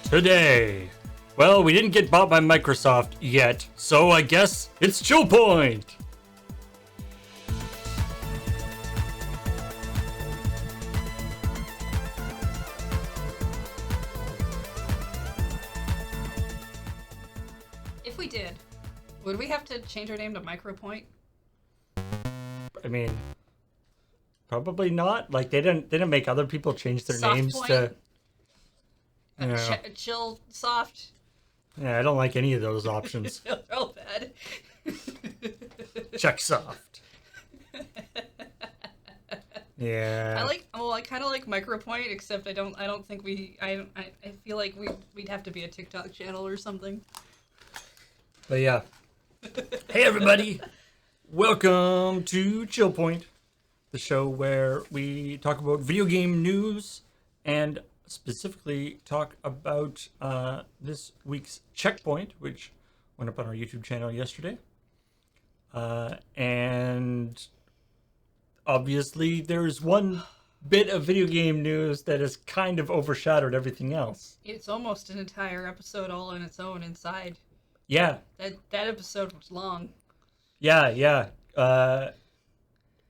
Today, well, we didn't get bought by Microsoft yet, so I guess it's ChillPoint. If we did, would we have to change our name to Micropoint? I mean, probably not. Like they didn't make other people change their Soft names Point? to. Yeah. Chill Soft? Yeah, I don't like any of those options. They're all bad. Check soft. Yeah. I kind of like Micropoint, except I don't think I feel like we'd have to be a TikTok channel or something. But yeah. Hey everybody. Welcome to ChillPoint, the show where we talk about video game news and specifically talk about this week's CheckPoint, which went up on our YouTube channel yesterday. And obviously there's one bit of video game news that has kind of overshadowed everything else. It's almost an entire episode all on its own inside. Yeah. That episode was long. Yeah.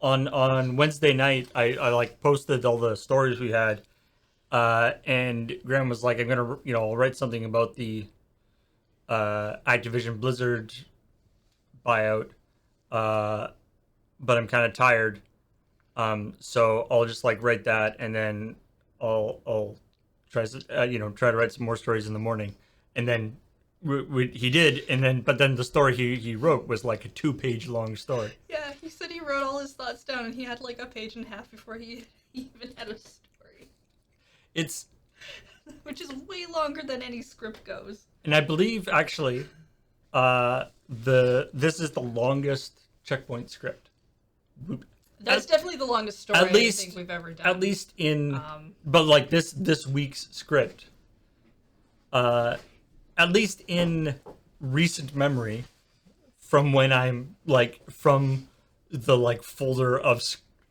On Wednesday night, I like posted all the stories we had. And Graham was like, I'm gonna, I'll write something about the Activision Blizzard buyout, but I'm kind of tired, so I'll just like write that, and then I'll try to write some more stories in the morning, and then he did, but then the story he wrote was like a 2-page long story. Yeah, he said he wrote all his thoughts down, and he had like a page and a half before he even had a story. Which is way longer than any script goes. And I believe actually, this is the longest CheckPoint script. That's definitely the longest story I think we've ever done. At least in, but like this week's script. At least in recent memory, from when I'm like from the like folder of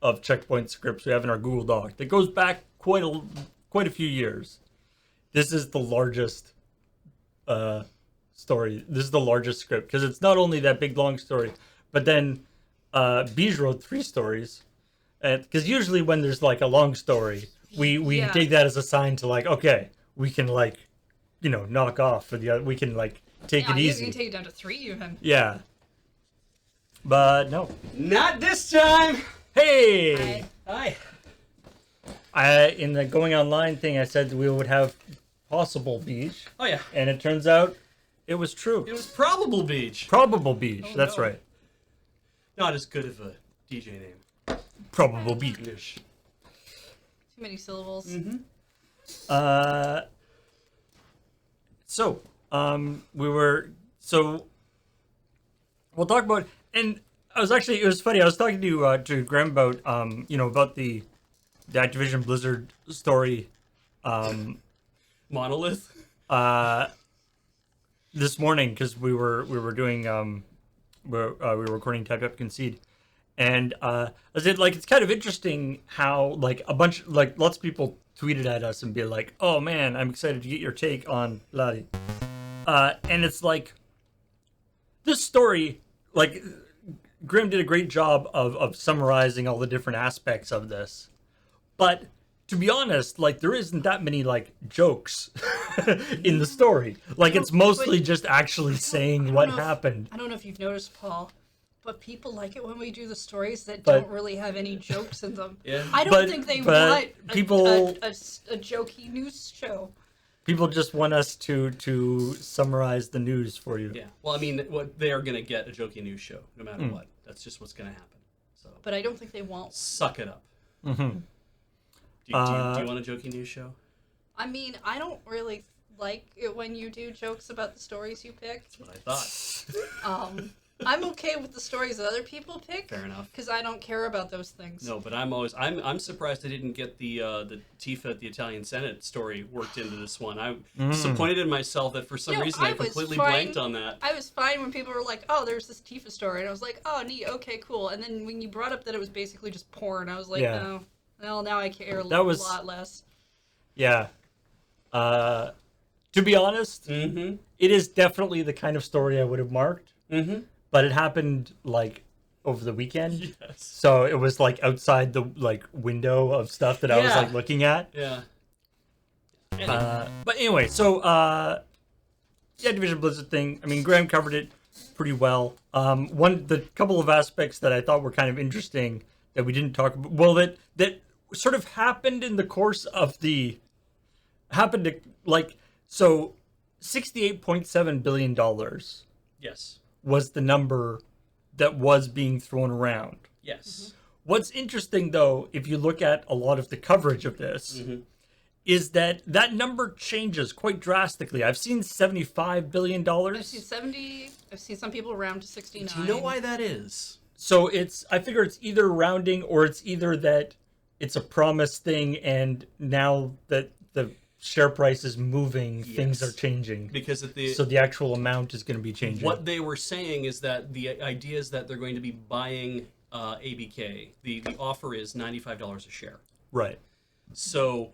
CheckPoint scripts we have in our Google Doc that goes back quite a few years. This is the largest story. This is the largest script because it's not only that big long story, but then Beej wrote 3 stories. Because usually when there's like a long story, we take that as a sign to like, okay, we can like, knock off for the other. We can like take it easy. You can take it down to 3 even. Yeah. But no. Not this time. Hey. Hi. In the going online thing, I said we would have possible Beej. Oh yeah. And it turns out it was true. It was probable Beej. Probable Beej. Oh, that's no. right. Not as good of a DJ name. Probable Beej. Too many syllables. Mm-hmm. We'll talk about, and it was funny. I was talking to Graham about about the Activision Blizzard story, Monolith. this morning because we were doing we were recording Typed Up Concede, and I said like it's kind of interesting how like lots of people tweeted at us and be like, oh man, I'm excited to get your take on Lari, and it's like this story, like Grim did a great job of summarizing all the different aspects of this, but to be honest, like there isn't that many like jokes in the story. Like it's mostly just actually saying what happened. I don't know if you've noticed, Paul, but people like it when we do the stories that don't really have any jokes in them. Yeah. I don't think they want people a jokey news show. People just want us to summarize the news for you. Yeah. Well, I mean, they are gonna get a jokey news show no matter what. That's just what's gonna happen. So. But I don't think they won't. Suck it up. Mm-hmm. Do you want a jokey news show? I mean, I don't really like it when you do jokes about the stories you pick. That's what I thought. I'm okay with the stories that other people pick. Fair enough. Because I don't care about those things. No, but I'm surprised I didn't get the Tifa at the Italian Senate story worked into this one. I'm disappointed in myself that for some reason I completely blanked on that. I was fine when people were like, oh, there's this Tifa story. And I was like, oh, neat, okay, cool. And then when you brought up that it was basically just porn, I was like, no. Well, now I care a lot less. Yeah. To be honest, Mm-hmm. it is definitely the kind of story I would have marked, Mm-hmm. but it happened like over the weekend. Yes. So it was like outside the like window of stuff that I was Yeah. like looking at. Yeah. But anyway, so yeah, Division Blizzard thing. I mean, Graham covered it pretty well. The couple of aspects that I thought were kind of interesting that we didn't talk about. Well, that sort of happened in the course of happened to like so $68.7 billion Yes. was the number that was being thrown around. Yes. What's interesting though, if you look at a lot of the coverage of this, is that number changes quite drastically. I've seen $75 billion. I've seen 70. I've seen some people round to 69. Do you know why that is? So I figure it's either rounding or it's either that it's a promise thing and now that the share price is moving, things are changing. Because so the actual amount is going to be changing. What they were saying is that the idea is that they're going to be buying ABK. The offer is $95 a share. Right. So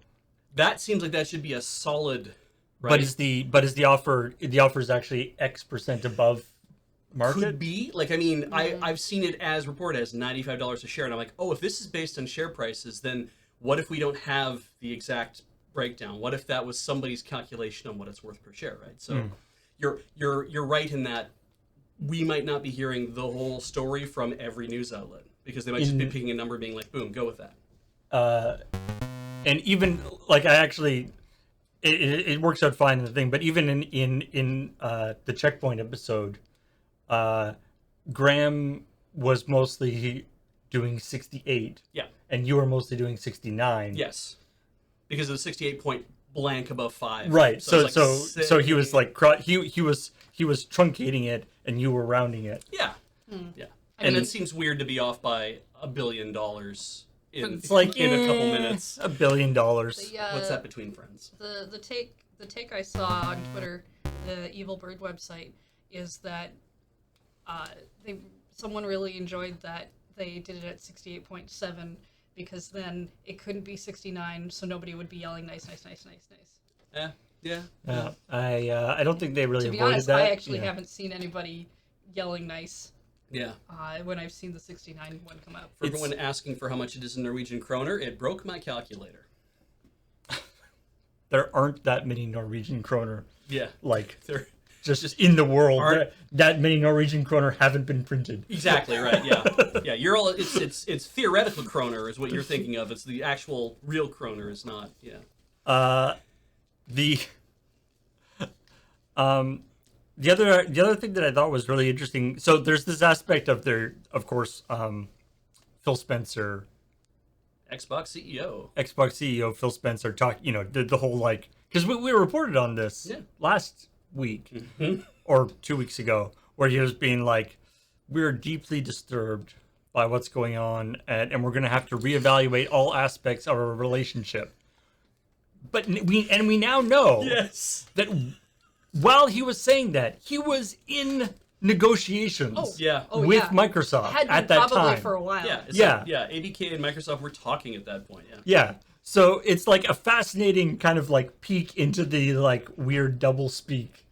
that seems like that should be a solid. Right? But is the offer is actually X% above market? Could be. Like, I mean, I've seen it as reported as $95 a share, and I'm like, oh, if this is based on share prices, then what if we don't have the exact breakdown? What if that was somebody's calculation on what it's worth per share, right? So you're right in that we might not be hearing the whole story from every news outlet because they might just be picking a number being like, boom, go with that. And even like it works out fine in the thing, but even in the CheckPoint episode, Graham was mostly doing 68. Yeah. And you were mostly doing 69. Yes. Because of the 68 point blank above 5. Right. So it's like so he was like he was truncating it and you were rounding it. Yeah. Yeah. And it seems weird to be off by $1 billion it's like in a couple minutes. $1 billion. What's that between friends? The take I saw on Twitter, the Evil Bird website, is that someone really enjoyed that they did it at 68.7 because then it couldn't be 69, so nobody would be yelling nice, nice, nice, nice, nice. Yeah. I don't think they really To be avoided honest, that. I actually haven't seen anybody yelling nice. Yeah. When I've seen the 69 one come out. For everyone asking for how much it is in Norwegian kroner, it broke my calculator. There aren't that many Norwegian kroner. Yeah. Like They're just in the world. That many Norwegian kroner haven't been printed. Exactly right. Yeah. Yeah. You're all. It's theoretical kroner is what you're thinking of. It's the actual real kroner is not. Yeah. The other thing that I thought was really interesting. So there's this aspect of of course, Phil Spencer, Xbox CEO Phil Spencer the whole like because we reported on this last week or 2 weeks ago where he was being like, we're deeply disturbed by what's going on and we're going to have to reevaluate all aspects of our relationship. But we now know that while he was saying that, he was in negotiations with Microsoft at that probably time. For a while. Yeah. ABK and Microsoft were talking at that point. Yeah. So it's like a fascinating kind of like peek into the like weird double speak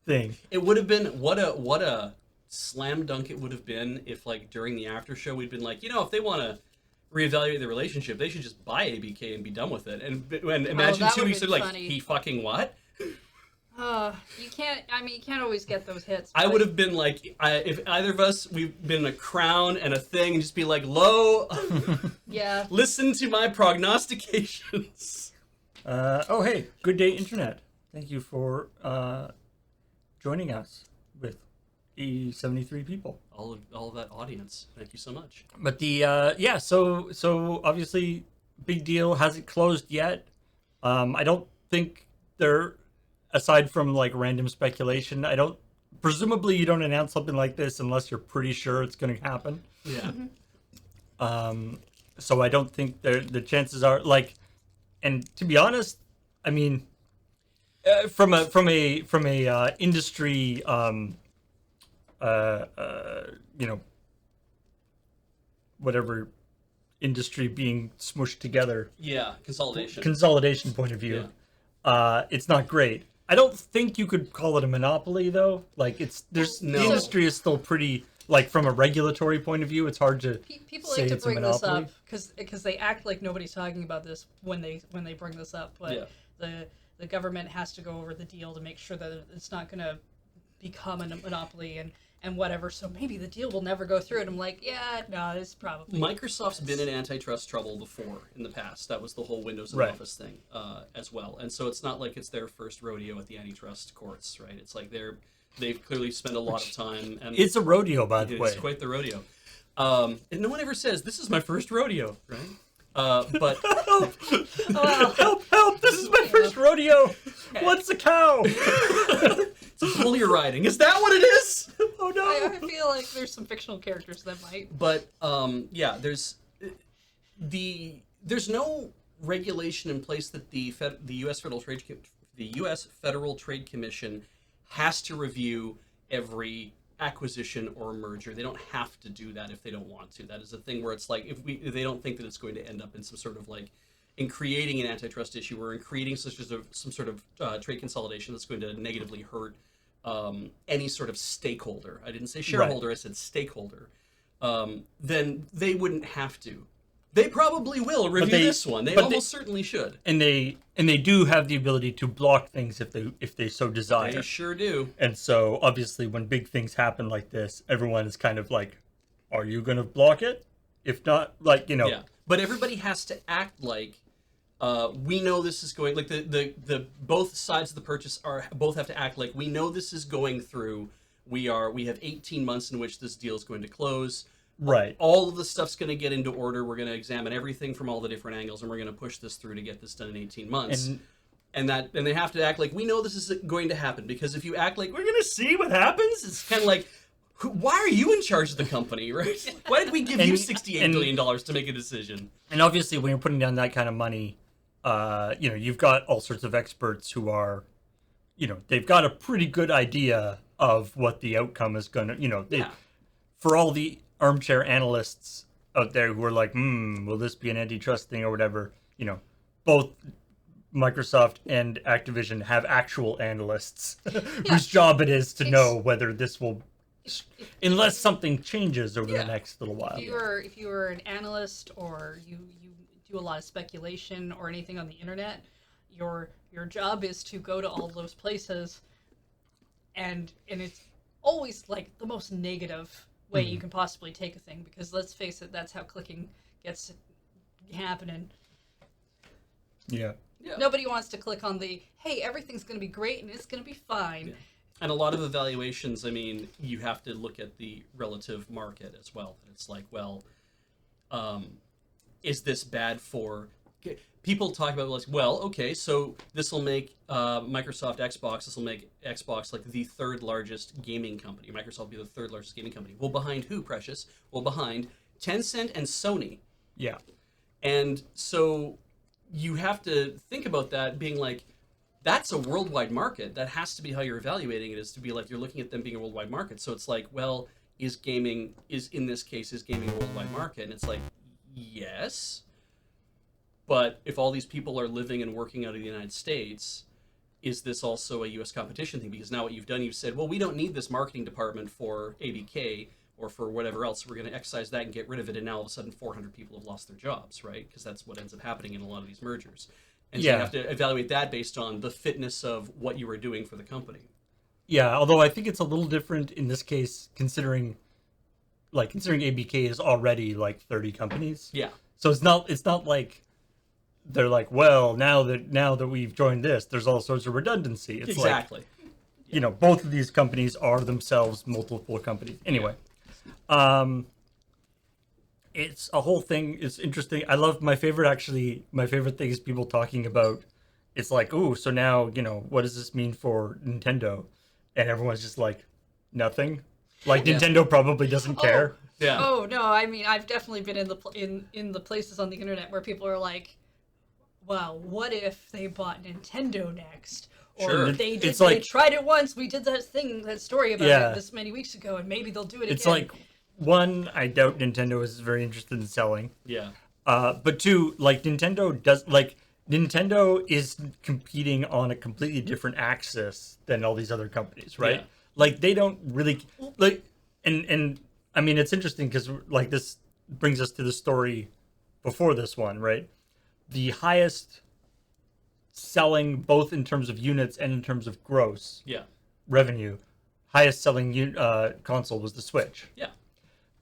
thing. It would have been what a slam dunk it would have been if like during the after show we'd been like, if they want to reevaluate the relationship, they should just buy ABK and be done with it. And imagine 2 weeks later, like, he fucking what? You can't always get those hits. I would have been like, if either of us, we've been a crown and a thing, and just be like, "Lo, yeah, listen to my prognostications." Oh, hey, Good Day Internet. Thank you for joining us with 73 people. All of that audience. Thank you so much. But so obviously, big deal. Hasn't closed yet. I don't think they're. Aside from like random speculation, presumably you don't announce something like this unless you're pretty sure it's going to happen. Yeah. So I don't think the chances are like, and to be honest, I mean, from a industry, whatever industry being smushed together, Yeah, consolidation. consolidation point of view, it's not great. I don't think you could call it a monopoly though. Like the No. industry is still pretty, like, from a regulatory point of view, it's hard to People say like to it's a bring this monopoly. up because they act like nobody's talking about this when they bring this up, but the government has to go over the deal to make sure that it's not going to become a monopoly and whatever. So maybe the deal will never go through. And I'm like, yeah, no, it's probably Microsoft's been in antitrust trouble before in the past. That was the whole Windows and Right. Office thing as well. And so it's not like it's their first rodeo at the antitrust courts, right? It's like they've clearly spent a lot of time. And It's a rodeo, by the way. it's quite the rodeo. And no one ever says, this is my first rodeo, right? But Help! This is my first rodeo. What's a cow? it's a bull you're riding. Is that what it is? Oh no! I feel like there's some fictional characters that might. But yeah, there's no regulation in place that the U.S. Federal Trade Commission has to review every acquisition or merger. They don't have to do that if they don't want to. That is a thing where it's like if they don't think that it's going to end up in some sort of like in creating an antitrust issue or in creating some sort of trade consolidation that's going to negatively hurt any sort of stakeholder. I didn't say shareholder, I said stakeholder. Then they wouldn't have to. They probably will review this one. They almost certainly should. And they do have the ability to block things if they so desire. They sure do. And so obviously when big things happen like this, everyone is kind of like, are you going to block it? If not, like, you know. Yeah. But everybody has to act like we know this is going, like the both sides of the purchase both have to act like we know this is going through. We have 18 months in which this deal is going to close. Right. All of the stuff's going to get into order. We're going to examine everything from all the different angles, and we're going to push this through to get this done in 18 months. And they have to act like we know this is going to happen, because if you act like we're going to see what happens, it's kind of like, why are you in charge of the company, right? Why did we give you $68 billion to make a decision? And obviously when you're putting down that kind of money, you've got all sorts of experts who are, they've got a pretty good idea of what the outcome is going to, for all the armchair analysts out there who are like, will this be an antitrust thing or whatever, both Microsoft and Activision have actual analysts whose job it is to know whether this will, unless something changes over the next little while. If you were an analyst or you do a lot of speculation or anything on the internet, your job is to go to all those places, and it's always like the most negative way you can possibly take a thing, because let's face it, that's how clicking gets happening. Yeah. Nobody wants to click on the, hey, everything's going to be great and it's going to be fine. Yeah. And a lot of evaluations, I mean, you have to look at the relative market as well. It's like, well, is this bad for... People talk about, like, well, okay, so this will make Microsoft Xbox, this will make Xbox like the third largest gaming company. Microsoft will be the third largest gaming company. Well, behind who, Precious? Well, behind Tencent and Sony. Yeah. And so you have to think about that being like, that's a worldwide market. That has to be how you're evaluating it, is to be like, you're looking at them being a worldwide market. So it's like, well, is gaming a worldwide market? And it's like, yes. But if all these people are living and working out of the United States, is this also a U.S. competition thing? Because now what you've done, you've said, well, we don't need this marketing department for ABK or for whatever else. We're going to excise that and get rid of it. And now all of a sudden 400 people have lost their jobs, right? Because that's what ends up happening in a lot of these mergers. And so you have to evaluate that based on the fitness of what you were doing for the company. Yeah, although I think it's a little different in this case, considering ABK is already like 30 companies. Yeah. So it's not like they're like, well, now that we've joined this, there's all sorts of redundancy. It's exactly. Like, both of these companies are themselves multiple companies. Anyway, it's a whole thing. It's interesting. I love my favorite thing is people talking about, it's like, oh, so now, what does this mean for Nintendo? And everyone's just like, nothing. Like, Nintendo probably doesn't care. Yeah. Oh, no, I mean, I've definitely been in the places on the internet where people are like, well, what if they bought Nintendo next? Or Sure. they tried it once. We did that story about it this many weeks ago, and maybe they'll do it again. It's like, one, I doubt Nintendo is very interested in selling. Yeah. But two, like Nintendo is competing on a completely different axis than all these other companies, right? Yeah. Like they don't really like, and I mean it's interesting because like this brings us to the story before this one, right? The highest selling, both in terms of units and in terms of gross Yeah. revenue, highest selling console was the Switch. Yeah.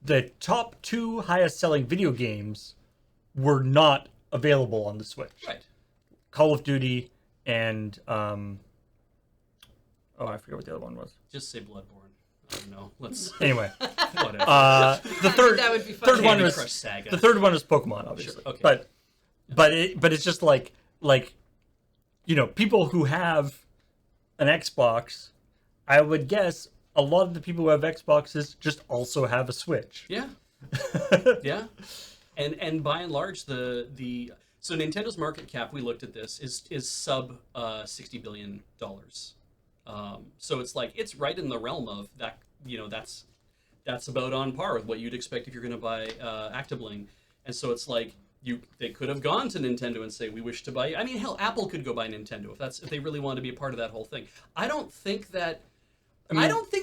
The top two highest selling video games were not available on the Switch. Right. Call of Duty and I forget what the other one was. Just say Bloodborne. I don't know. Let's Anyway, whatever. the third That would be fun. third one Candy was Crush Saga. the third one was Pokemon, obviously. Sure, okay. But it's just like people who have an Xbox, I would guess a lot of the people who have Xboxes just also have a Switch. Yeah. Yeah. And by and large so Nintendo's market cap, we looked at this, is sub $60 billion. So it's like it's right in the realm of that, that's about on par with what you'd expect if you're going to buy Actiblink. And so it's like they could have gone to Nintendo and say, we wish to buy you. I mean, hell, Apple could go buy Nintendo if they really want to be a part of that whole thing. I don't think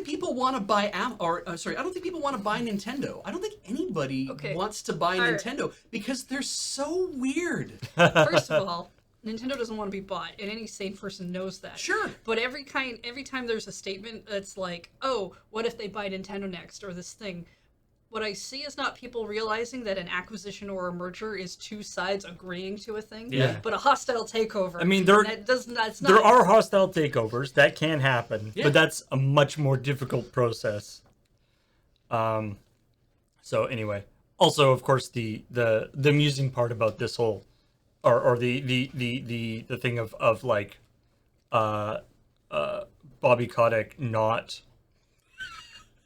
people want to buy I don't think people want to buy Nintendo. I don't think anybody wants to buy Nintendo because they're so weird. First of all, Nintendo doesn't want to be bought, and any sane person knows that. Sure. But every time there's a statement that's like, oh, what if they buy Nintendo next, or this thing, what I see is not people realizing that an acquisition or a merger is two sides agreeing to a thing, but a hostile takeover. I mean, there are hostile takeovers that can happen, but that's a much more difficult process. So anyway, also of course the amusing part about this whole, or the thing of like, Bobby Kotick not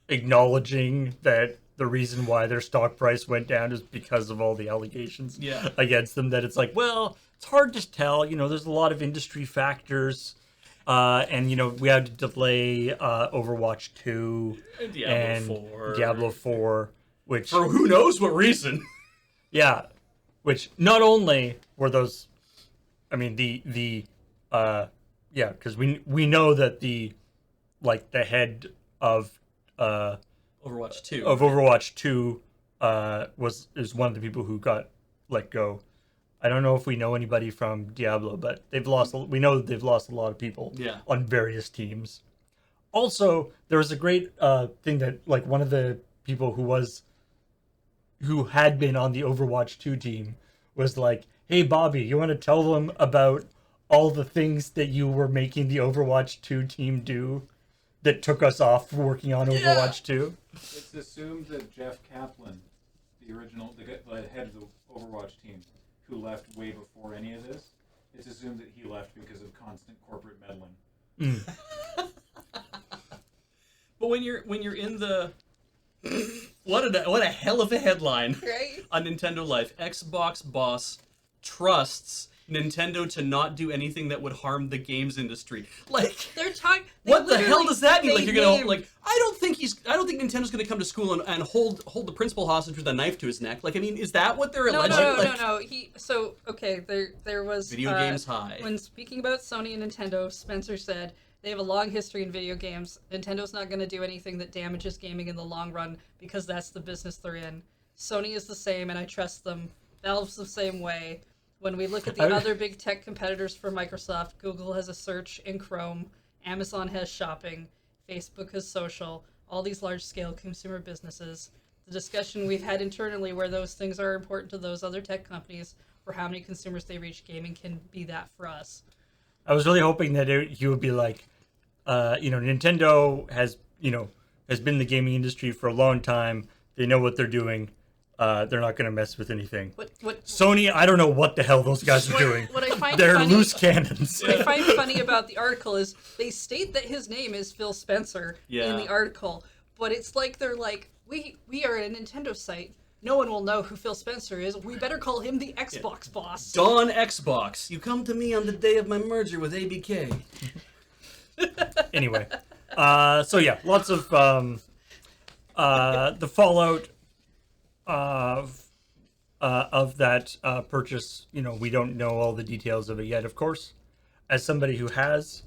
acknowledging that the reason why their stock price went down is because of all the allegations against them, that it's like, well, it's hard to tell, there's a lot of industry factors, and we had to delay Overwatch 2 and Diablo 4, which for who knows what reason. Which not only were those, I mean because we know that the head of Overwatch 2 is one of the people who got let go. I don't know if we know anybody from Diablo, but we know that they've lost a lot of people on various teams. Also, there was a great thing that like one of the people who had been on the Overwatch 2 team was like, hey Bobby, you want to tell them about all the things that you were making the Overwatch 2 team do that took us off working on Overwatch 2? It's assumed that Jeff Kaplan, the head of the Overwatch team, who left way before any of this, it's assumed that he left because of constant corporate meddling. But when you're in the what a hell of a headline, right? On Nintendo Life, Xbox boss trusts Nintendo to not do anything that would harm the games industry. Like they're talking. What the hell does that mean? Like you're gonna I don't think Nintendo's gonna come to school and hold the principal hostage with a knife to his neck. Like, I mean, is that what they're alleging? No. There was video games high. When speaking about Sony and Nintendo, Spencer said they have a long history in video games. Nintendo's not going to do anything that damages gaming in the long run because that's the business they're in. Sony is the same, and I trust them. Valve's the same way. When we look at the other big tech competitors for Microsoft, Google has a search in Chrome, Amazon has shopping, Facebook has social, all these large-scale consumer businesses. The discussion we've had internally where those things are important to those other tech companies for how many consumers they reach gaming can be that for us. I was really hoping that you would be like, Nintendo has been in the gaming industry for a long time. They know what they're doing. They're not going to mess with anything. What Sony, I don't know what the hell those guys are doing. What I find They're funny, loose cannons. What I find funny about the article is they state that his name is Phil Spencer in the article, but it's like they're like, we are a Nintendo site. No one will know who Phil Spencer is. We better call him the Xbox boss. Don Xbox, you come to me on the day of my merger with ABK. Anyway, lots of the fallout of that purchase. We don't know all the details of it yet, of course. As somebody who has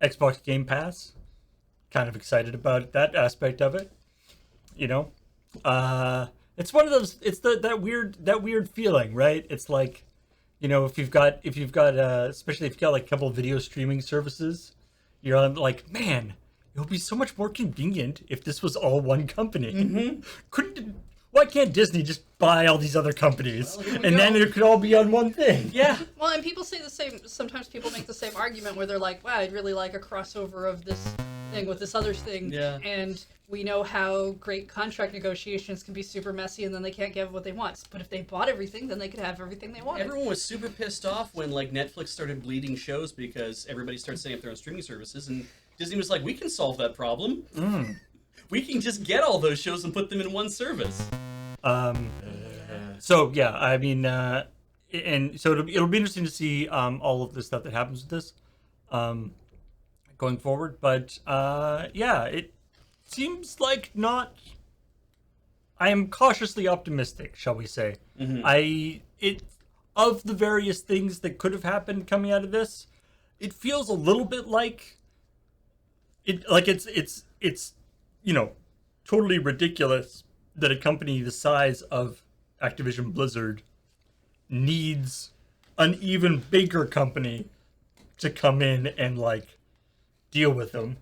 Xbox Game Pass, kind of excited about that aspect of it. You know, it's one of those. It's that weird feeling, right? It's like, if you've got especially if you've got like a couple of video streaming services, you're like, man, it would be so much more convenient if this was all one company. Why can't Disney just buy all these other companies and then it could all be on one thing? Yeah. Well, and people say the same. Sometimes people make the same argument where they're like, "Wow, I'd really like a crossover of this thing with this other thing." Yeah. And we know how great contract negotiations can be super messy, and then they can't get what they want. But if they bought everything, then they could have everything they wanted. Everyone was super pissed off when like Netflix started bleeding shows because everybody started setting up their own streaming services, and Disney was like, "We can solve that problem. We can just get all those shows and put them in one service." So yeah, I mean, and so it'll be interesting to see all of the stuff that happens with this going forward. But yeah, it seems like not. I am cautiously optimistic, shall we say? Of the various things that could have happened coming out of this, it feels a little bit like it's totally ridiculous that a company the size of Activision Blizzard needs an even bigger company to come in and like deal with them.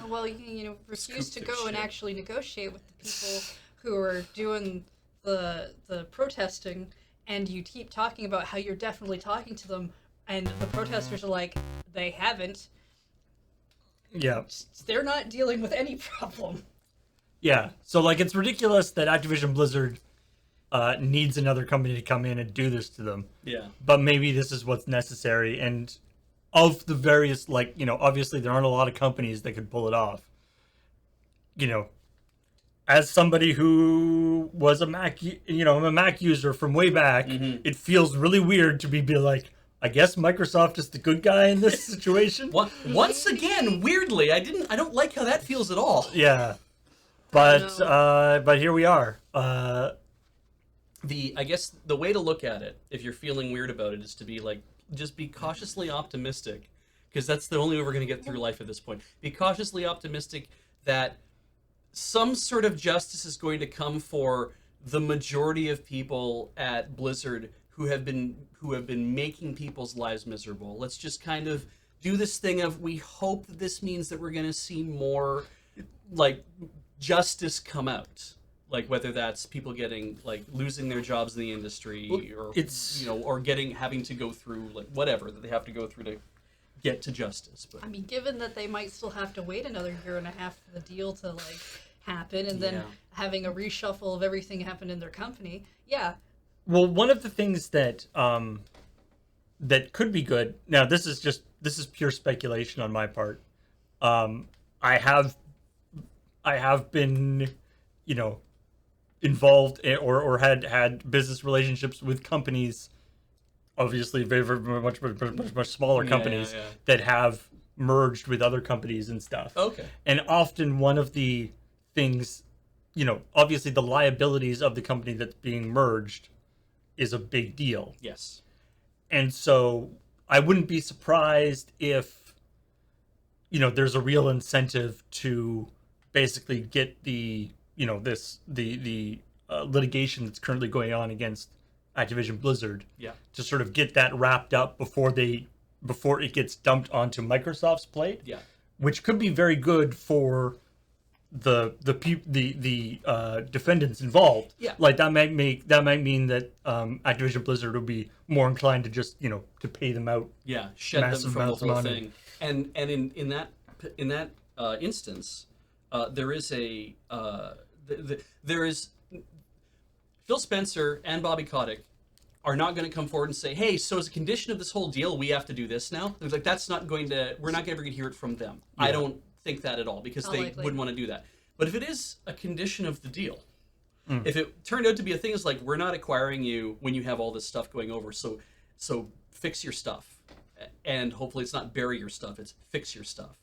Well, you refuse to Scoop go their and shit. actually negotiate with the people who are doing the protesting, and you keep talking about how you're definitely talking to them, and the protesters are like, they haven't. Yeah. They're not dealing with any problem. Yeah. So like it's ridiculous that Activision Blizzard needs another company to come in and do this to them. Yeah. But maybe this is what's necessary. And of the various, like, obviously there aren't a lot of companies that could pull it off. As somebody who was a Mac, I'm a Mac user from way back, it feels really weird to be like, I guess Microsoft is the good guy in this situation. Once again, weirdly, I don't like how that feels at all. Yeah. But here we are. I guess the way to look at it, if you're feeling weird about it, is to be like, just be cautiously optimistic, because that's the only way we're going to get through life at this point. Be cautiously optimistic that some sort of justice is going to come for the majority of people at Blizzard who have been making people's lives miserable. Let's just kind of do this thing of, we hope that this means that we're going to see more like justice come out, like whether that's people getting like losing their jobs in the industry, or it's or having to go through like whatever that they have to go through to get to justice. But I mean, given that they might still have to wait another year and a half for the deal to like happen, and then having a reshuffle of everything happen in their company, yeah. Well, one of the things that that could be good. Now, this is pure speculation on my part. I have been, involved or had business relationships with companies, obviously very much smaller companies that have merged with other companies and stuff. Okay. And often one of the things, obviously the liabilities of the company that's being merged is a big deal. Yes. And so I wouldn't be surprised if, there's a real incentive to basically get the litigation that's currently going on against Activision Blizzard to sort of get that wrapped up before it gets dumped onto Microsoft's plate. Yeah. Which could be very good for the defendants involved. Yeah. Like that might mean that Activision Blizzard will be more inclined to just to pay them out. Yeah, shed them Massive from the amounts of whole money. thing. And in that instance, there is there is Phil Spencer and Bobby Kotick are not going to come forward and say, hey, so as a condition of this whole deal, we have to do this now. It's like, we're not ever going to hear it from them. Yeah. I don't think that at all, because Not they likely. wouldn't want to do that. But if it is a condition of the deal, if it turned out to be a thing, it's like, we're not acquiring you when you have all this stuff going over, so fix your stuff. And hopefully it's not bury your stuff, it's fix your stuff.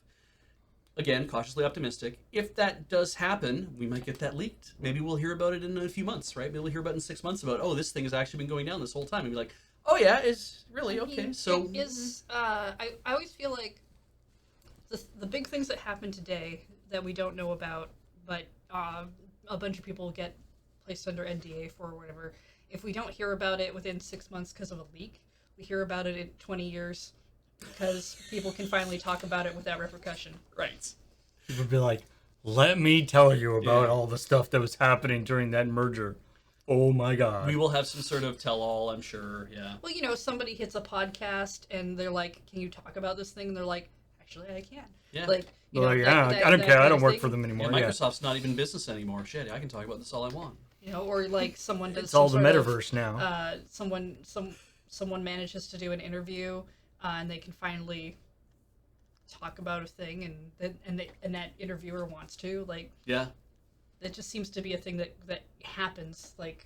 again, cautiously optimistic. If that does happen, we might get that leaked. Maybe we'll hear about it in a few months, right? Maybe we'll hear about it in 6 months about, oh, this thing has actually been going down this whole time. And be like, oh yeah, it's really okay. So it is. I always feel like the big things that happen today that we don't know about, but a bunch of people get placed under NDA for or whatever. If we don't hear about it within 6 months because of a leak, we hear about it in 20 years because people can finally talk about it without repercussion. right. People would be like, let me tell you about Yeah. all the stuff that was happening during that merger. Oh my god. We will have some sort of tell-all, I'm sure. Yeah. Well, somebody hits a podcast and they're like, "Can you talk about this thing?" And they're like, "Actually, I can." Yeah. Like, Well, yeah, I don't care. I don't work for them Yeah, anymore. Yeah, Microsoft's not even business anymore. Shit, I can talk about this all I want. Or like someone does. It's all the some sort of, metaverse now. Someone manages to do an interview, and they can finally talk about a thing, and that interviewer wants to like. Yeah. It just seems to be a thing that happens. Like,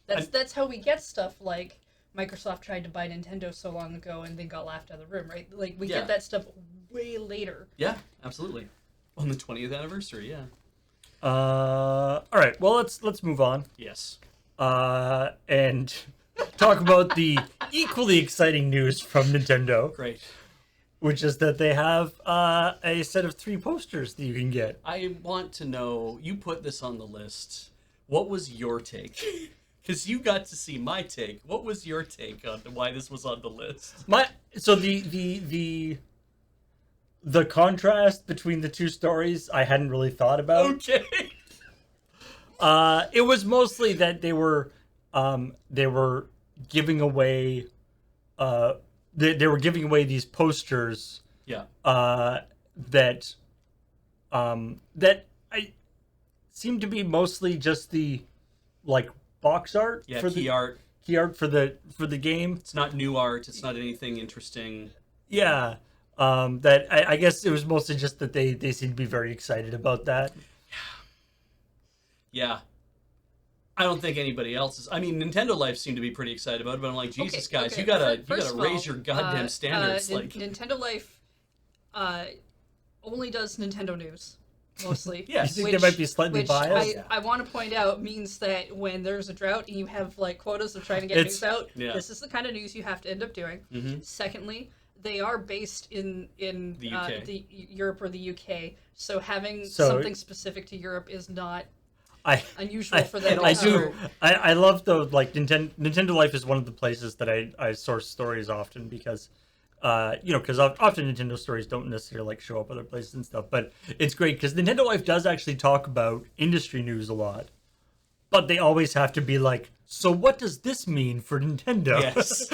that's how we get stuff like Microsoft tried to buy Nintendo so long ago and then got laughed out of the room, right? Like we get that stuff way later. Yeah, absolutely. On the 20th anniversary, yeah. All right. Well, let's move on Yes. and talk about the equally exciting news from Nintendo, Great. which is that they have a set of 3 posters that you can get. I want to know, you put this on the list. What was your take? Because you got to see my take. What was your take on why this was on the list? So the contrast between the 2 stories I hadn't really thought about. Okay. It was mostly that they were giving away they were giving away these posters Yeah. that I seem to be mostly just the like box art Yeah, for key the art. key art for the game. It's not new art. It's not anything interesting. Yeah. That I guess it was mostly just that they seem to be very excited about that. Yeah. I don't think anybody else is. I mean, Nintendo Life seemed to be pretty excited about it, but I'm like, Jesus, guys, okay. you gotta First of raise all, your goddamn standards. Like, Nintendo Life only does Nintendo news, mostly. Yeah. You think they might be slightly biased? I want to point out means that when there's a drought and you have like quotas of trying to get It's- news out, Yeah. this is the kind of news you have to end up doing. Mhm. Secondly, they are based in The UK. the Europe or the UK, so having So- something specific to Europe is not I unusual for them. I also. do. I love though. Like Nintendo Life is one of the places that I source stories often because, because often Nintendo stories don't necessarily like show up other places and stuff. But it's great because Nintendo Life does actually talk about industry news a lot, but they always have to be like, so what does this mean for Nintendo? Yes.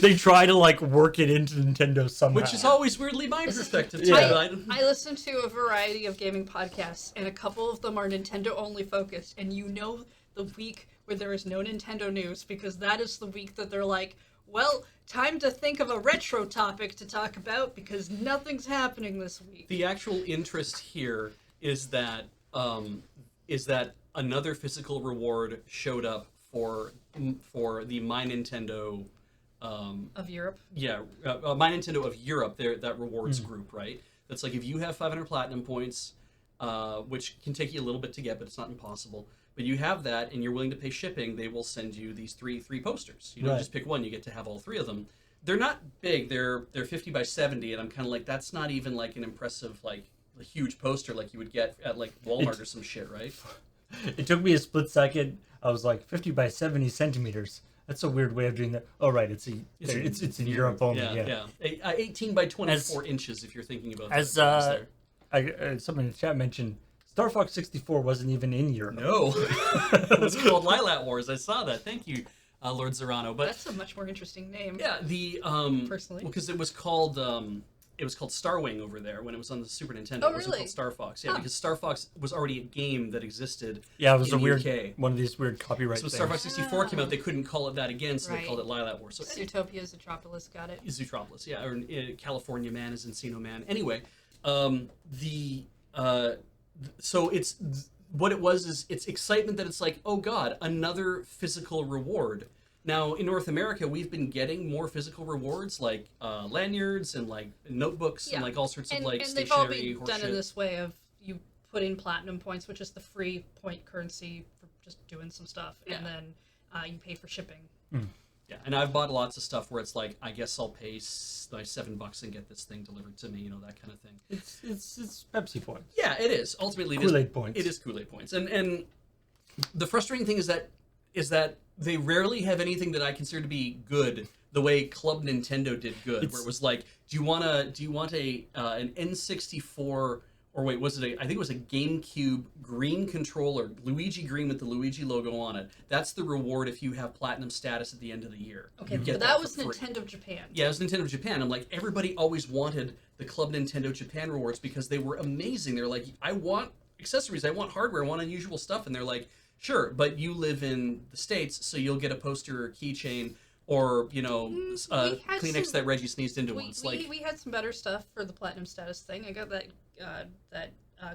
They try to like work it into Nintendo somehow. which is always weirdly my perspective, too. Yeah. but I listen to a variety of gaming podcasts, and a couple of them are Nintendo only focused. And the week where there is no Nintendo news, because that is the week that they're like, well, time to think of a retro topic to talk about because nothing's happening this week. The actual interest here is that another physical reward showed up for the My Nintendo. Of Europe. Yeah, My Nintendo of Europe, that rewards group, right? That's like if you have 500 platinum points, which can take you a little bit to get, but it's not impossible. But you have that, and you're willing to pay shipping, they will send you these three posters. You don't Right. just pick one; you get to have all 3 of them. They're not big; they're 50 by 70, and I'm kind of like, that's not even like an impressive like a huge poster like you would get at like Walmart or some shit, right? It took me a split second. I was like 50 by 70 centimeters. That's a weird way of doing that. Oh, right. It's in Europe only. Yeah. 18 by 24 inches if you're thinking about As that. someone in the chat mentioned, Star Fox 64 wasn't even in Europe. No, it was called Lilac Wars. I saw that. Thank you, Lord Serrano. But That's a much more interesting name. yeah, the Personally. because it was called Starwing over there when it was on the Super Nintendo. Oh, It wasn't really? called Star Fox. Yeah, Huh. because Star Fox was already a game that existed. Yeah, it was in a the weird UK. one of these weird copyright So when things. Star Fox 64 came out, they couldn't call it that again, so they Right. called it Lilac Wars. So Zootopia, Zootropolis, got it. Zootropolis, yeah, or California Man is Encino Man. Anyway, so it's what it was is it's excitement that it's like, oh god, another physical reward Now, in North America, we've been getting more physical rewards, like lanyards and like notebooks and like all sorts of like and they've all stationary been done in this way of you put in platinum points, which is the free point currency for just doing some stuff, and then you pay for shipping. Yeah, and I've bought lots of stuff where it's like, I guess I'll pay my $7 and get this thing delivered to me, you know, that kind of thing. It's Pepsi points. Yeah, it is. Ultimately, Kool-Aid points. It is Kool-Aid points, and the frustrating thing is that they rarely have anything that I consider to be good the way Club Nintendo did good, where it was like, do you want a an N64 or wait, was it I think it was a GameCube green controller, Luigi green with the Luigi logo on it. That's the reward if you have platinum status at the end of the year. Okay, You get but that was for free. Nintendo Japan. Yeah, it was Nintendo Japan. I'm like, everybody always wanted the Club Nintendo Japan rewards because they were amazing. They're like, I want accessories, I want hardware, I want unusual stuff, and they're like, sure, but you live in the States, so you'll get a poster or keychain or, you know, Kleenex that Reggie sneezed into once. We had some better stuff for the platinum status thing. I got that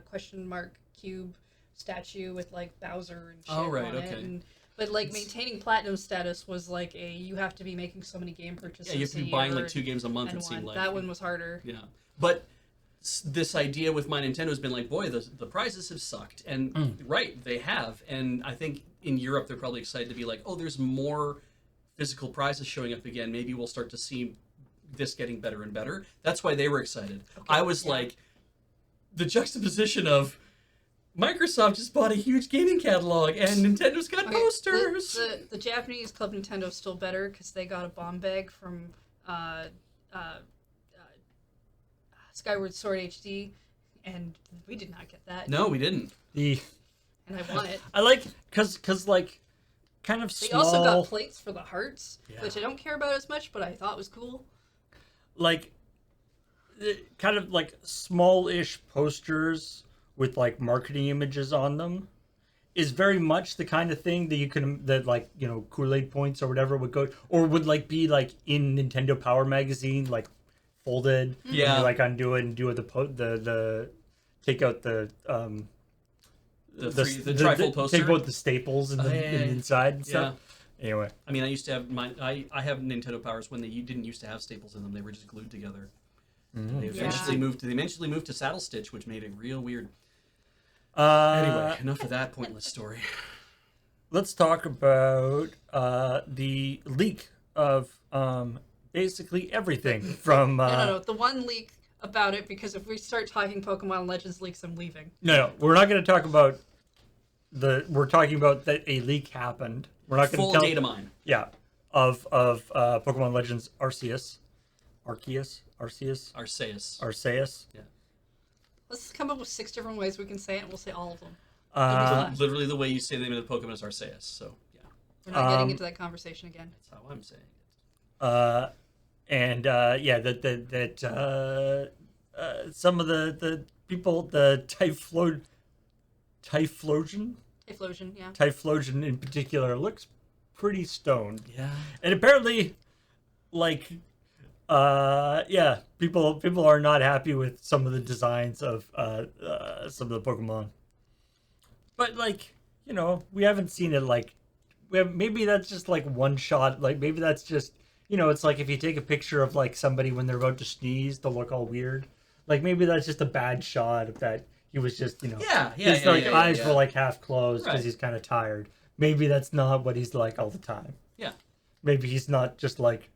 question mark cube statue with like Bowser and shit on it. But like maintaining platinum status was like you have to be making so many game purchases. Yeah, you have to be buying like 2 games a month. It seemed like that one was harder. Yeah, but this idea with my Nintendo has been like, boy, the prizes have sucked, and right, they have, and I think in Europe they're probably excited to be like, oh, there's more physical prizes showing up again. Maybe we'll start to see this getting better and better. That's why they were excited. Okay, I was like, the juxtaposition of Microsoft just bought a huge gaming catalog and Nintendo's got posters. The Japanese Club Nintendo's still better because they got a bomb bag from Skyward Sword HD, and we did not get that. No, we didn't. And I want it. I like because like kind of small. They also got plates for the hearts, which I don't care about as much, but I thought was cool. Like kind of like small-ish posters with like marketing images on them is very much the kind of thing that you can like, you know, Kool-Aid points or whatever would go, or would like be like in Nintendo Power magazine, like folded. Yeah. And you like undo it and do the take out the trifold poster. Take out the staples in the inside and stuff. Anyway, I mean, I used to have I have Nintendo Powers when they didn't used to have staples in them. They were just glued together. They eventually moved to saddle stitch, which made it real weird. Anyway, enough of that pointless story. Let's talk about the leak of basically everything from. No. The one leak about it, because if we start talking Pokemon Legends leaks, I'm leaving. No, we're not going to talk about We're talking about that a leak happened. We're not going to tell. Full data mine. Yeah, of Pokemon Legends Arceus. Yeah. Let's come up with 6 different ways we can say it, and we'll say all of them. Literally the way you say the name of the Pokemon is Arceus, so yeah. We're not getting into that conversation again. That's how I'm saying it. Some of the people, the Typhlosion in particular looks pretty stoned. Yeah. And apparently, like, people are not happy with some of the designs of some of the Pokemon. But like, you know, we haven't seen it like, maybe that's just like one shot. Like maybe that's just, you know, it's like if you take a picture of like somebody when they're about to sneeze, they'll look all weird. Like maybe that's just a bad shot of that. He was just, you know, his eyes were like half closed because he's kind of tired. Maybe that's not what he's like all the time. Yeah. Maybe he's not just like,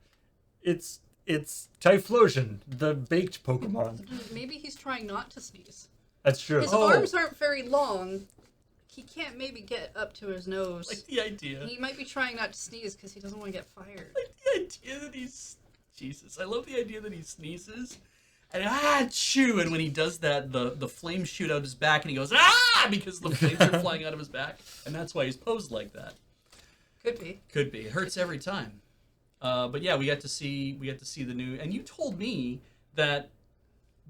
it's Typhlosion, the baked Pokemon. Maybe he's trying not to sneeze. That's true. His arms aren't very long. He can't maybe get up to his nose. Like the idea. He might be trying not to sneeze because he doesn't want to get fired. Like the idea that he's... Jesus, I love the idea that he sneezes. And achoo! And when he does that, the flames shoot out his back, and he goes because the flames are flying out of his back, and that's why he's posed like that. Could be. It hurts every time. But yeah, we got to see the new. And you told me that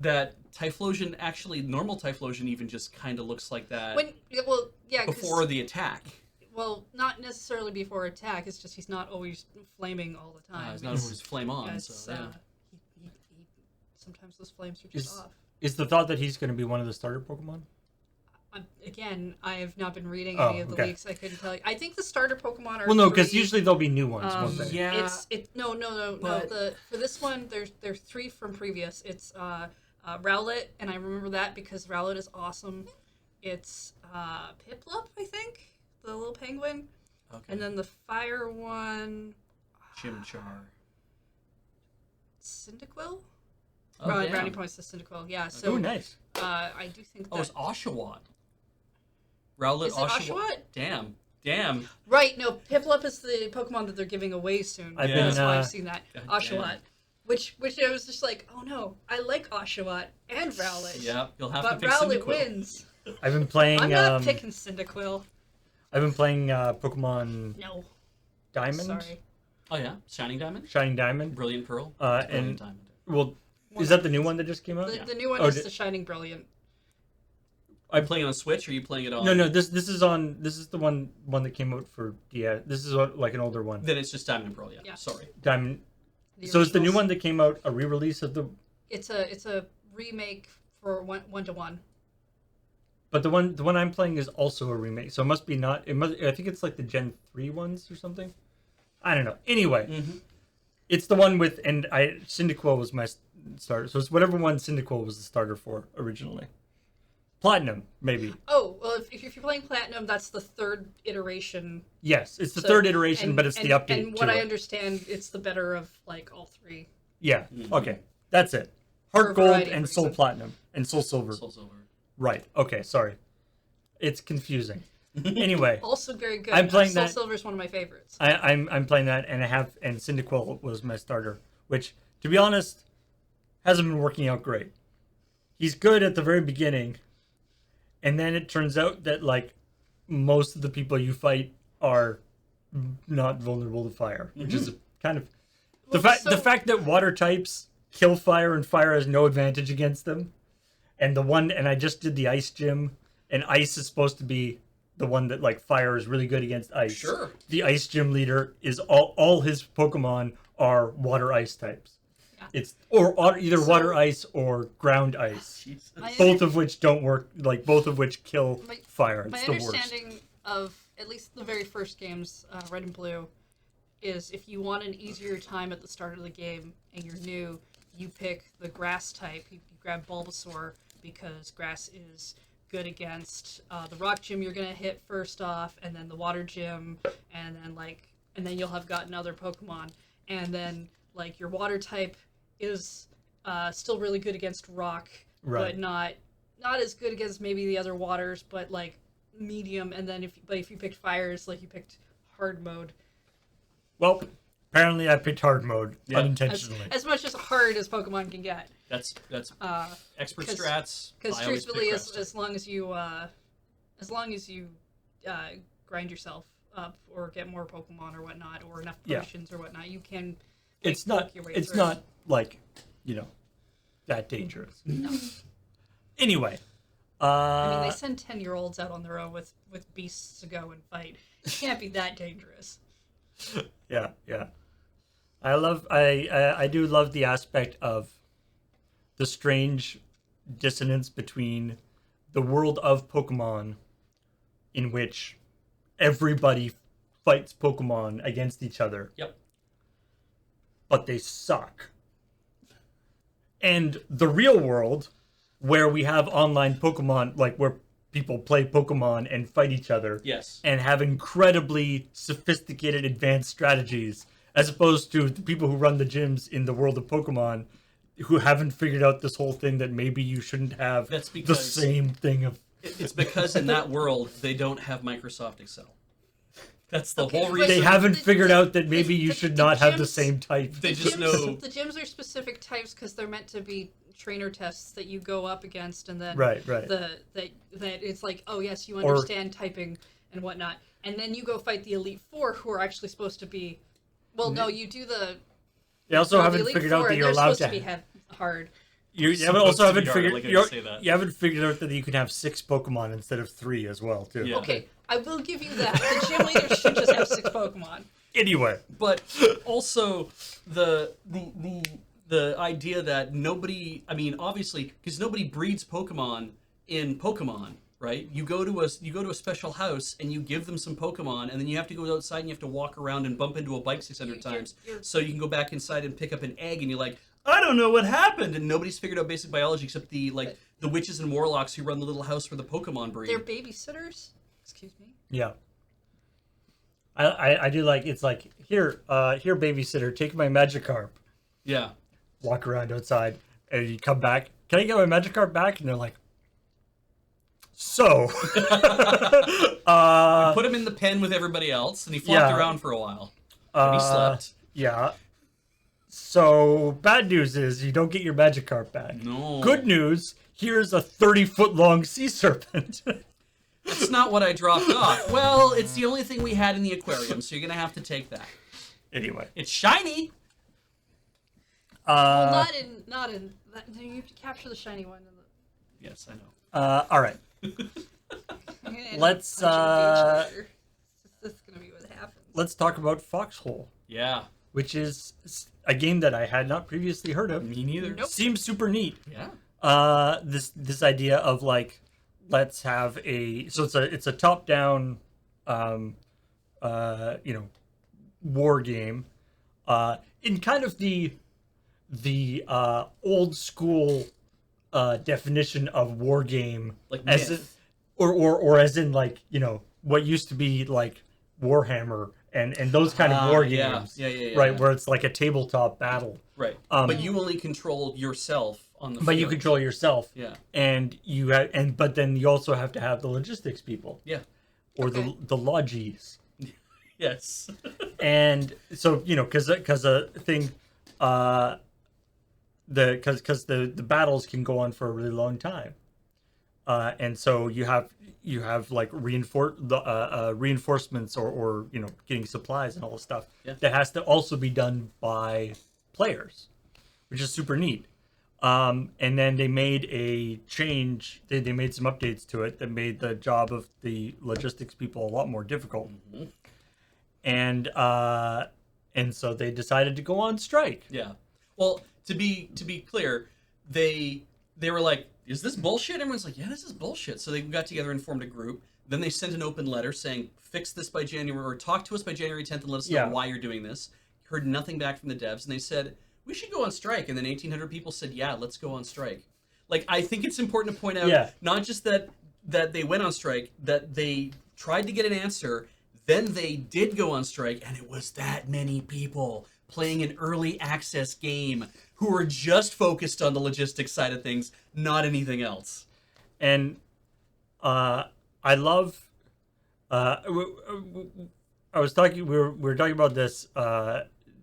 Typhlosion, actually, normal Typhlosion even just kind of looks like that. Before the attack. Well, not necessarily before attack. It's just he's not always flaming all the time. He's not always flame on. So yeah. Sometimes those flames are just off. Is the thought that he's going to be one of the starter Pokemon? Again, I have not been reading Oh, any of the okay. leaks. I couldn't tell you. I think the starter Pokemon are Well, no, because three. usually there'll be new ones, won't they? Yeah. No. but- For this one, there's 3 from previous. It's Rowlet, and I remember that because Rowlet is awesome. It's Piplup, I think, the little penguin, Okay. and then the fire one, Chimchar. Cyndaquil. Oh, damn. Brownie points to Cyndaquil. Yeah. So Oh, nice. I do think that. Oh, it's Oshawott. Rowlet, Is it Oshawott? Damn. Right. No, Piplup is the Pokemon that they're giving away soon. I've been, That's why uh, I've seen that. God Oshawott. damn. Which I was just like, oh no, I like Oshawott and Rowlet. Yeah, you'll have But to pick Rowlet Cyndaquil. wins. I've been playing. I'm not picking Cyndaquil. I've been playing Pokemon No. Diamond, Sorry. Oh yeah, Shining Diamond, Shining Diamond. Brilliant Pearl, And Brilliant Diamond. well, is that the new one that just came out? The new one Oh, is the Shining Brilliant. Are you playing on Switch? Or are you playing it on? No. This is the one that came out for DS. This is like an older one. Then it's just Diamond and Pearl. Yeah. Yeah. Sorry. Diamond. The So is the new originals. one that came out a re-release of the? It's a remake for one to one. But the one I'm playing is also a remake. So it must be not. It must. I think it's like the Gen 3 ones or something. I don't know. Anyway, Mm-hmm. it's the one with Cyndaquil was my starter. So it's whatever one Cyndaquil was the starter for originally. Platinum, maybe. Oh well, if you're playing Platinum, that's the 3rd iteration. Yes, it's the So- 3rd iteration, and- but it's the and- update. And what to I it. understand, it's the better of like all 3. Yeah. Mhm. Okay. That's it. For a Heart Gold variety of and Soul reasons. Platinum and Soul Silver. Soul Silver. Right. Okay. Sorry. It's confusing. Anyway, Also very good. I'm playing Soul that- Silver is one of my favorites. I'm playing that, and Cyndaquil was my starter, which, to be honest, hasn't been working out great. He's good at the very beginning, and then it turns out that like most of the people you fight are not vulnerable to fire, which is kind of the Well, the fact that water types kill fire and fire has no advantage against them, and I just did the ice gym, and ice is supposed to be the one that like fire is really good against ice. Sure. The ice gym leader is all his Pokemon are water ice types. Yeah. It's either water ice or ground ice, Jesus. My- both of which don't work. Like both of which kill My- fire. My It's the worst. understanding of at least the very first games, Red and Blue, is if you want an easier time at the start of the game and you're new, you pick the grass type. You grab Bulbasaur because grass is good against the rock gym you're gonna hit first off, and then the water gym, and then you'll have gotten other Pokemon, and then like your water type is still really good against rock, Right. but not as good against maybe the other waters, but like medium. And then if you picked fires, like you picked hard mode, Well, apparently I picked hard mode Yeah. unintentionally. as much as hard as Pokemon can get. That's expert 'cause- strats. Because I always truthfully, pick as grass type. long as you grind yourself up or get more Pokemon or whatnot, or enough Yeah. potions or whatnot, you can. It's work not. your way It's through. not like, that dangerous. Anyway, I mean, they send 10-year-olds out on their own with beasts to go and fight. It can't be that dangerous. yeah. I do love the aspect of the strange dissonance between the world of Pokemon, in which everybody fights Pokemon against each other, Yep. but they suck. And the real world, where we have online Pokemon, like where people play Pokemon and fight each other, Yes. and have incredibly sophisticated advanced strategies, as opposed to the people who run the gyms in the world of Pokemon who haven't figured out this whole thing that maybe you shouldn't have That's the because- same thing of It's because in that world they don't have Microsoft Excel. That's the Okay, whole but- reason. they haven't the- figured the- out that maybe the- you the- should the not have the gyms- same type. They just gyms, know. the gyms are specific types because they're meant to be trainer tests that you go up against, and then Right. that it's like, oh yes, you understand typing and whatnot, and then you go fight the Elite Four, who are actually supposed to be. Well, no, you do the. They also the haven't Elite figured Four, out that and you're they're allowed supposed to. to be hard. You Supposed also to haven't be hard, figured. like I say that. You haven't figured out that you can have 6 Pokemon instead of 3 as well, too. Yeah. Okay, I will give you that. The gym leaders should just have 6 Pokemon. Anyway, But also the idea that nobody, I mean, obviously, because nobody breeds Pokemon in Pokemon, right? You go to a special house and you give them some Pokemon, and then you have to go outside and you have to walk around and bump into a bike 600 times, so you can go back inside and pick up an egg, and you're like, I don't know what happened, and nobody's figured out basic biology except the witches and warlocks who run the little house where the Pokemon breed. They're babysitters. Excuse me. Yeah. I do like, it's like, here babysitter, take my Magikarp. Yeah. Walk around outside, and you come back. Can I get my Magikarp back? And they're like, so. Put him in the pen with everybody else, and he flopped around for a while. And he slept. Yeah. So, bad news is you don't get your Magikarp back. No. Good news, here's a 30-foot long sea serpent. That's not what I dropped off. Well, it's the only thing we had in the aquarium, so you're going to have to take that. Anyway. It's shiny. Well, not in. You have to capture the shiny one. Yes, I know. All right. Let's This is gonna be what happens. let's talk about Foxhole, Yeah. which is a game that I had not previously heard of. Me neither. Nope. Seems super neat. Yeah. This idea of like, let's have it's a top down war game in kind of the old school definition of war game, Like as in, myth. or as in, like, what used to be like Warhammer and those kind of war yeah. games, Yeah, right, where it's like a tabletop battle, Right. But you only control yourself on the but you field. control yourself. Yeah. And but then you also have to have the logistics people. Yeah. Or Okay. the logies. Yes. And so, because a thing, because the battles can go on for a really long time, and so you have like reinforcements or getting supplies and all this stuff that has to also be done by players, which is super neat. And then they made a change. They made some updates to it that made the job of the logistics people a lot more difficult. Mm-hmm. And so they decided to go on strike. Yeah. Well, to be clear, they were like, "Is this bullshit?" Everyone's like, "Yeah, this is bullshit." So they got together and formed a group. Then they sent an open letter saying, "Fix this by January, or talk to us by January 10th and let us know why you're doing this." Heard nothing back from the devs, and they said, "We should go on strike." And then 1,800 people said, "Yeah, let's go on strike." Like, I think it's important to point out, not just that they went on strike, that they tried to get an answer. Then they did go on strike, and it was that many people playing an early access game who were just focused on the logistics side of things, not anything else. And I love. I was talking. We were talking about this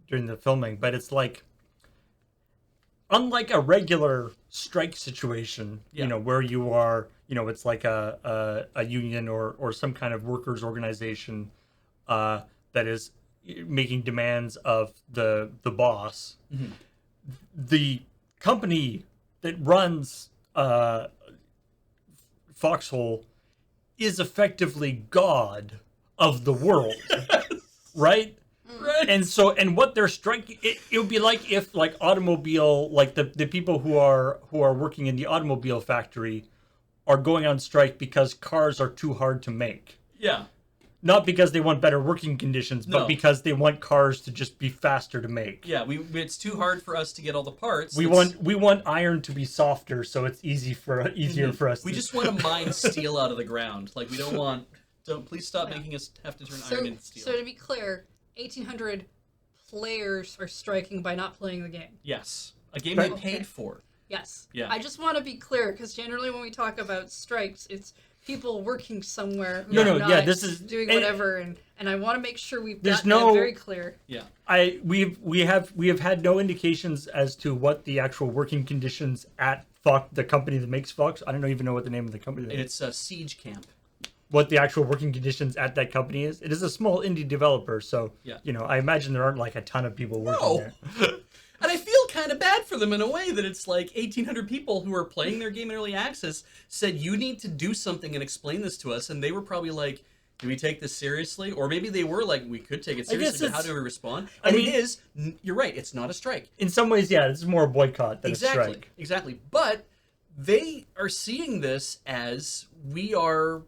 during the filming, but it's like, unlike a regular strike situation, where you are, it's like a union or some kind of workers organization that is making demands of the boss. Mm-hmm. The company that runs Foxhole is effectively God of the world, right? Right. And what they're striking, it would be like if, like, automobile, like the people who are working in the automobile factory are going on strike because cars are too hard to make. Yeah. Not because they want better working conditions, but No. because they want cars to just be faster to make. Yeah, it's too hard for us to get all the parts. We want iron to be softer, so it's easier for us. We just want to mine steel out of the ground. Like, we don't want. Please stop making us have to turn iron into steel. So to be clear, 1,800 players are striking by not playing the game. Yes, a game they Right. paid for. Yes. Yeah. I just want to be clear, because generally when we talk about strikes, it's people working somewhere who No, are no, not yeah, this is- doing and- whatever, and I want to make sure we've There's got no- that very clear. Yeah. We have had no indications as to what the actual working conditions at Fox, the company that makes Fox. I don't even know what the name of the company is. It's a siege camp. What the actual working conditions at that company is. It is a small indie developer, so I imagine there aren't like a ton of people working there. And I feel kind of bad for them in a way that it's like 1,800 people who are playing their game in early access said, you need to do something and explain this to us. And they were probably like, do we take this seriously? Or maybe they were like, we could take it seriously, but how do we respond? I mean, it is, you're right, it's not a strike. In some ways, yeah, this is more a boycott than a strike. Exactly. But they are seeing this as we are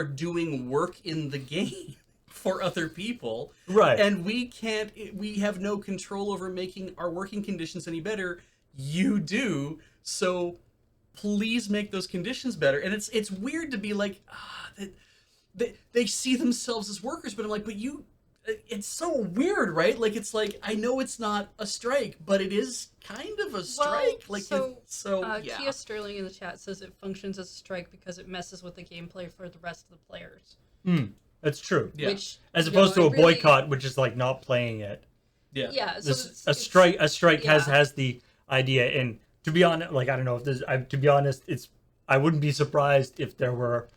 doing work in the game for other people, Right. and we have no control over making our working conditions any better. You do, so please make those conditions better. And it's weird to be like, they see themselves as workers, but I'm like, but you, it's so weird, right? Like, it's like, I know it's not a strike, but it is kind of a strike. Yeah. Kia Sterling in the chat says it functions as a strike because it messes with the gameplay for the rest of the players. That's true. Yeah. Which, As you opposed know, to a it really- boycott, which is like not playing it. Yeah. Yeah, so A strike yeah. has the idea, and to be honest, like, I don't know if there's, to be honest, I wouldn't be surprised if there were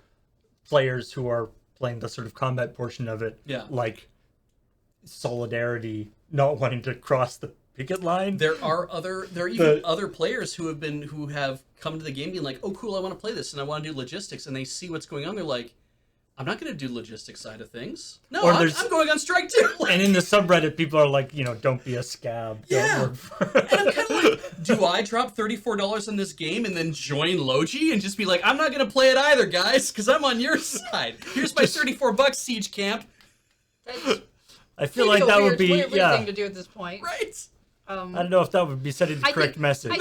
players who are playing the sort of combat portion of it, Yeah. like solidarity, not wanting to cross the picket line. There are even other players who have come to the game being like, oh cool, I want to play this and I want to do logistics, and they see what's going on, they're like, I'm not going to do logistics side of things. No, Or I'm going on strike too. And in the subreddit, people are like, don't be a scab. Yeah. Don't work for... And I'm kind of like, do I drop $34 on this game and then join Logi and just be like, I'm not going to play it either, guys, because I'm on your side. Here's my $34 Siege Camp. That's I feel maybe like a that weird, would be, weird thing to do at this point. Right. I don't know if that would be sending the correct message. I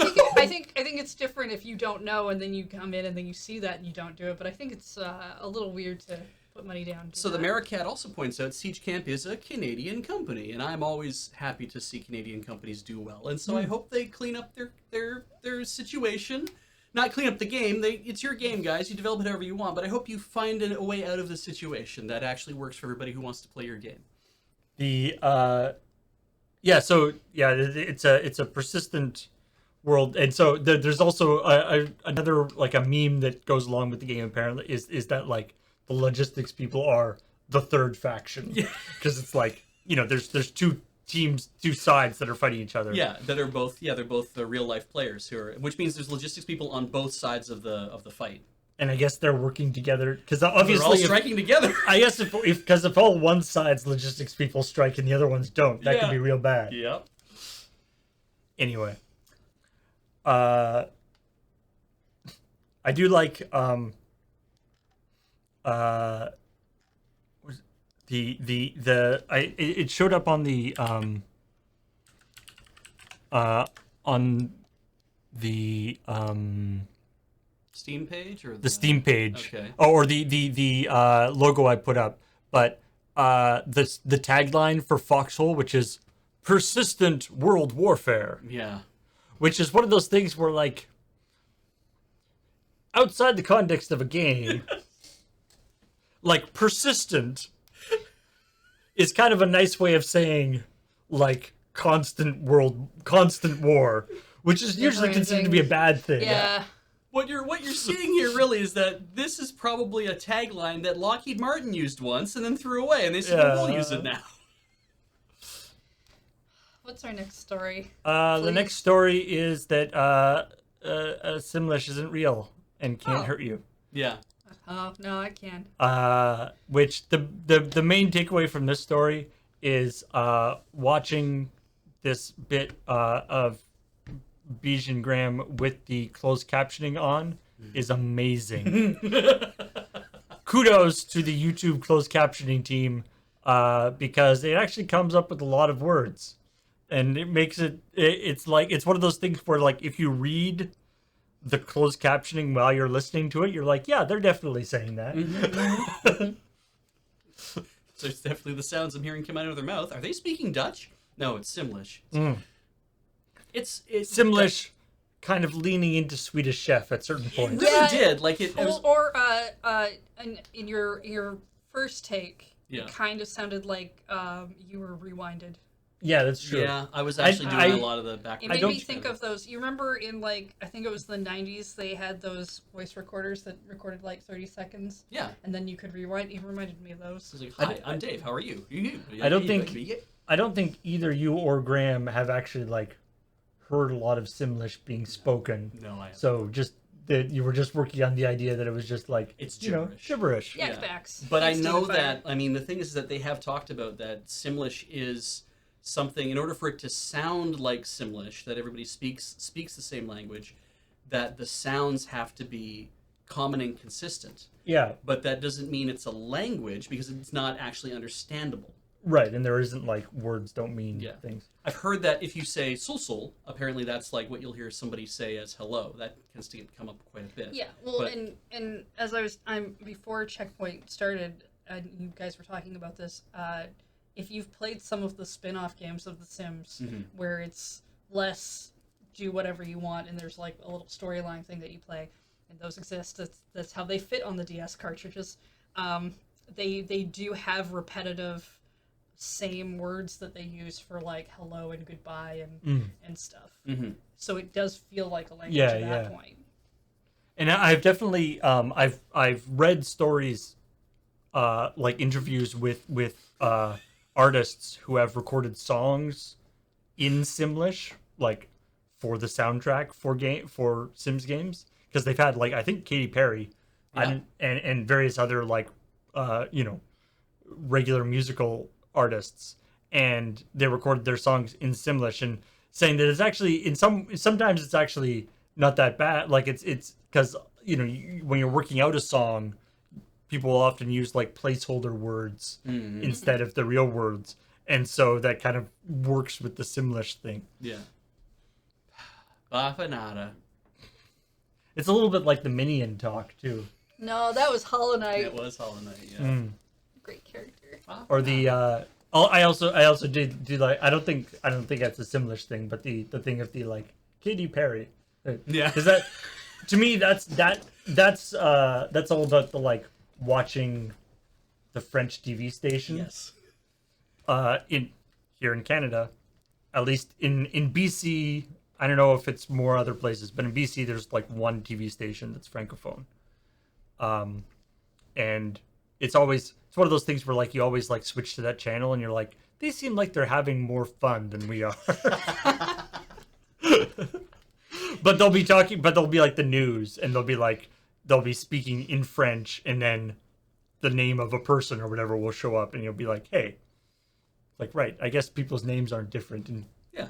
think it's different if you don't know and then you come in and then you see that and you don't do it. But I think it's a little weird to put money down. So the Maricat also points out Siege Camp is a Canadian company, and I'm always happy to see Canadian companies do well. And so I hope they clean up their situation. Not clean up the game. It's your game, guys. You develop it however you want. But I hope you find a way out of the situation that actually works for everybody who wants to play your game. It's a persistent world, and so there's also another, like, a meme that goes along with the game. Apparently, is that, like, the logistics people are the third faction, because it's like, there's two teams, two sides that are fighting each other. Yeah, they're both the real life players which means there's logistics people on both sides of the fight. And I guess they're working together because obviously they're all striking together. I guess if all one side's logistics people strike and the other ones don't, that could be real bad. Yep. Anyway, I do like it showed up on the Steam page or the Steam page, okay. or the logo I put up, but the tagline for Foxhole, which is persistent world warfare, Yeah. which is one of those things where, like, outside the context of a game, like, persistent is kind of a nice way of saying, like, constant war, which is usually considered to be a bad thing. Yeah. What you're seeing here really is that this is probably a tagline that Lockheed Martin used once and then threw away, and they said, well, we'll use it now. What's our next story? The next story is that Simlish isn't real and can't hurt you. Yeah. Oh no, I can. Which the main takeaway from this story is watching this bit of Beej and Graham with the closed captioning on is amazing. Kudos to the YouTube closed captioning team because it actually comes up with a lot of words, and it makes it's one of those things where, like, if you read the closed captioning while you're listening to it, you're like, yeah, they're definitely saying that. So it's definitely the sounds I'm hearing come out of their mouth. Are they speaking Dutch? No, it's Simlish. It's Simlish kind of leaning into Swedish Chef at certain It points. really did. Like it was, In your first take, Yeah. it kind of sounded like you were rewinded. Yeah, that's true. Yeah, I was actually doing a lot of the back. It made me think of those. You remember in, like, I think it was the 90s, they had those voice recorders that recorded like 30 seconds. Yeah. And then you could rewind. It reminded me of those. I was like, hi, I'm Dave. How are you? I don't think either you or Graham have actually, like, heard a lot of Simlish being spoken. No, I haven't. So just that you were just working on the idea that it was just like, It's gibberish. Yak backs. But I Thanks, know Stephen that, Fire. I mean, the thing is that they have talked about that Simlish is something, in order for it to sound like Simlish, that everybody speaks the same language, that the sounds have to be common and consistent. Yeah, But that doesn't mean it's a language because it's not actually understandable. right. And there isn't like words don't mean Yeah. things. I've heard that if you say "sul," apparently that's like what you'll hear somebody say as "hello." That tends to come up quite a bit. Yeah, well, But- and as I'm before CheckPoint started, and you guys were talking about this. If you've played some of the spin-off games of The Sims, where it's less do whatever you want, and there's like a little storyline thing that you play, and those exist. That's how they fit on the DS cartridges. They do have repetitive same words that they use for like hello and goodbye and stuff. So it does feel like a language at that point. And I've definitely I've read stories, like interviews with artists who have recorded songs in Simlish, like for the soundtrack for Sims games, because they've had like I think Katy Perry, and various other like regular musical artists, and they recorded their songs in Simlish, and saying that it's actually sometimes it's actually not that bad. Like it's because when you're working out a song, people will often use like placeholder words instead of the real words, and so that kind of works with the Simlish thing. Yeah. Bafanada. It's a little bit like the Minion talk too, No, that was Hollow Knight. It was Hollow Knight, yeah. Great character. or the. I also did do like I don't think that's a Simlish thing, but the thing of the like Katy Perry. Yeah. Because that to me that's all about the like watching the French TV station. Yes. Here in Canada, at least in BC, I don't know if it's more other places, but in BC there's like one TV station that's francophone. And it's one of those things where like you always like switch to that channel and you're like, they seem like they're having more fun than we are. But they'll be like the news, and they'll be speaking in French, and then the name of a person or whatever will show up, and you'll be like, hey, like, right, I guess people's names aren't different. And Yeah.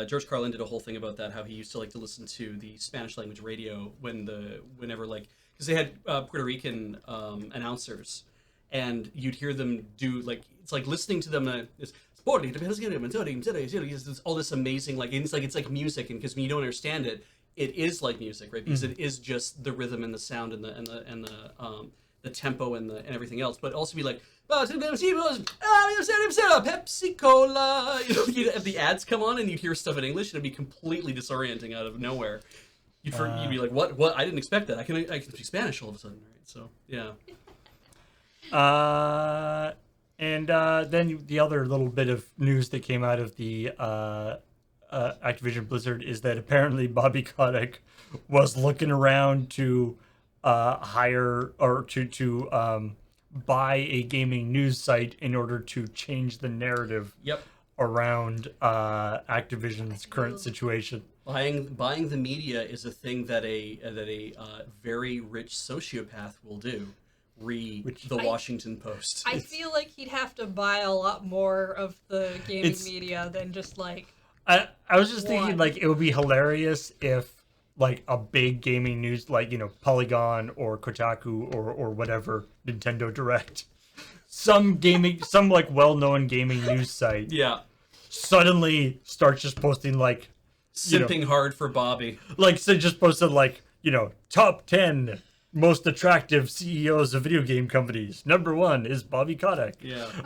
George Carlin did a whole thing about that, how he used to like to listen to the Spanish language radio whenever like, because they had Puerto Rican announcers, and you'd hear them do like, it's like listening to them. It's all this amazing like it's like music, and because when you don't understand it, it is like music, right? Because it is just the rhythm and the sound and the tempo and everything else, but also be like, Pepsi Cola. You'd have the ads come on and you'd hear stuff in English, and it'd be completely disorienting out of nowhere. You'd be like, what? I didn't expect that. I can speak Spanish all of a sudden, right? So yeah. And then the other little bit of news that came out of the Activision Blizzard is that apparently Bobby Kotick was looking around to hire or to buy a gaming news site in order to change the narrative around Activision's current situation. Buying the media is a thing that a very rich sociopath will do. Washington Post. I feel like he'd have to buy a lot more of the gaming media than just like. I was just thinking like it would be hilarious if like a big gaming news like Polygon or Kotaku or whatever Nintendo Direct, some like well-known gaming news site suddenly starts just posting like simping hard for Bobby, like so just posted like top 10 most attractive CEOs of video game companies. Number 1 is Bobby Kotick.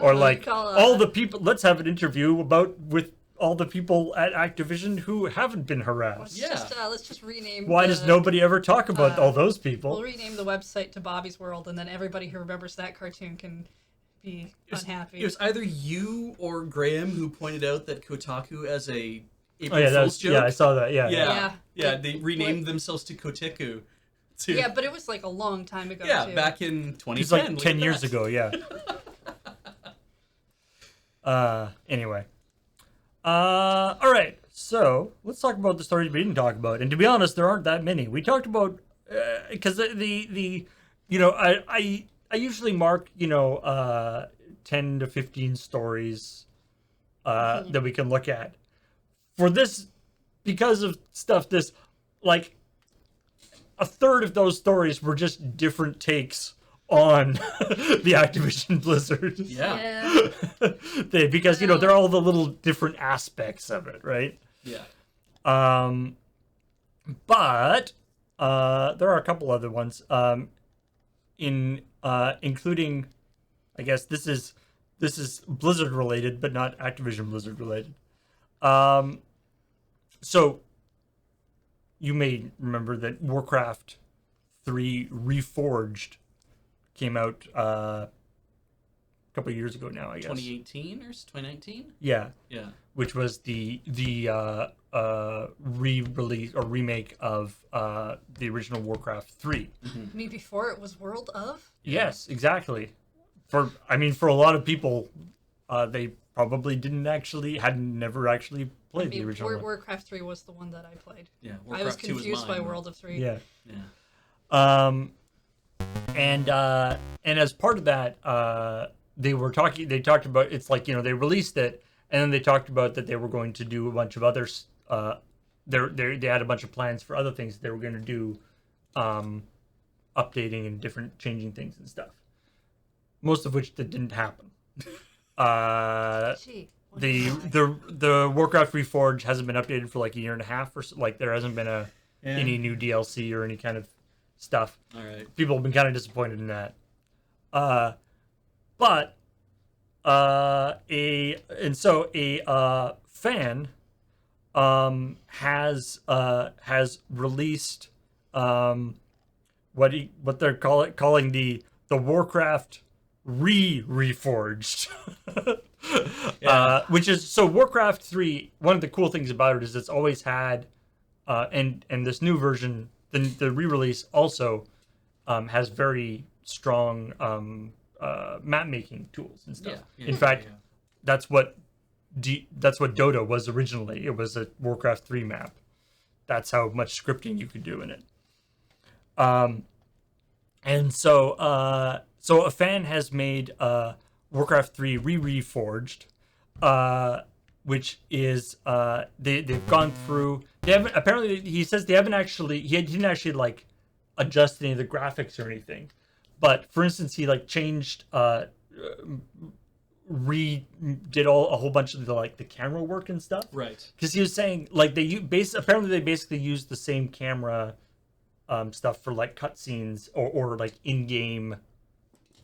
Or like all the people. Let's have an interview with all the people at Activision who haven't been harassed. Let's just rename. Why does nobody ever talk about all those people? We'll rename the website to Bobby's World, and then everybody who remembers that cartoon can be unhappy. It was either you or Graham who pointed out that Kotaku as a April Fool's joke. Yeah, I saw that. Yeah. They renamed themselves to Koteku. Yeah, but it was like a long time ago. Yeah, too. back in 2010. It's like 10 years ago. Yeah. Anyway. All right. So let's talk about the stories we didn't talk about. And to be honest, there aren't that many. We talked about because I usually mark 10 to 15 stories that we can look at. For this because of stuff this like a third of those stories were just different takes on the Activision Blizzard. Yeah. Because they're all the little different aspects of it, right? Yeah. But there are a couple other ones. Including, I guess this is Blizzard related, but not Activision Blizzard related. So you may remember that Warcraft 3 Reforged came out a couple of years ago now, I guess. 2018 or 2019? Yeah, Yeah. which was the re-release or remake of the original Warcraft 3. You mean before it was World of? Yes, exactly. For a lot of people, they probably had never actually played the original one. Warcraft 3 was the one that I played. Yeah. I was 2 is confused mine, by but- World of 3. Yeah. Yeah. And as part of that, they talked about, it's like, they released it, and then they talked about that they were going to do a bunch of other they had a bunch of plans for other things they were going to do, updating and different changing things and stuff, most of which that didn't happen. Gee, The Warcraft Reforged hasn't been updated for like a year and a half or so. Like there hasn't been any new DLC or any kind of stuff. All right. People have been kind of disappointed in that. But a fan has released what they're calling the Warcraft Reforged. Yeah. Which is, so Warcraft 3, one of the cool things about it is it's always had and this new version, the re-release also has very strong map making tools and stuff. Yeah. In fact, that's what Dota was originally. It was a Warcraft 3 map. That's how much scripting you could do in it. And so a fan has made Warcraft 3 Reforged, which is they've gone through. They haven't, apparently he says he didn't actually like adjust any of the graphics or anything, but for instance he like changed did a whole bunch of the camera work and stuff. Right. Because he was saying like they basically used the same camera stuff for like cutscenes or like in-game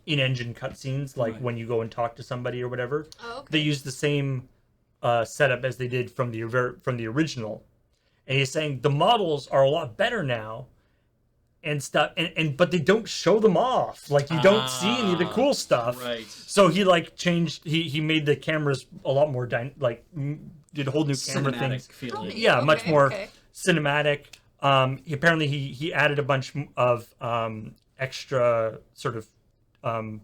in-engine cutscenes, like Right. when you go and talk to somebody or whatever. Oh, okay. They use the same setup as they did from the original, and he's saying the models are a lot better now and stuff, but they don't show them off, like you don't see any of the cool stuff. Right. So he like changed, he made the cameras a lot more did a whole new camera Cinematic things. feeling. Yeah, much more Okay. cinematic. He added a bunch of extra sort of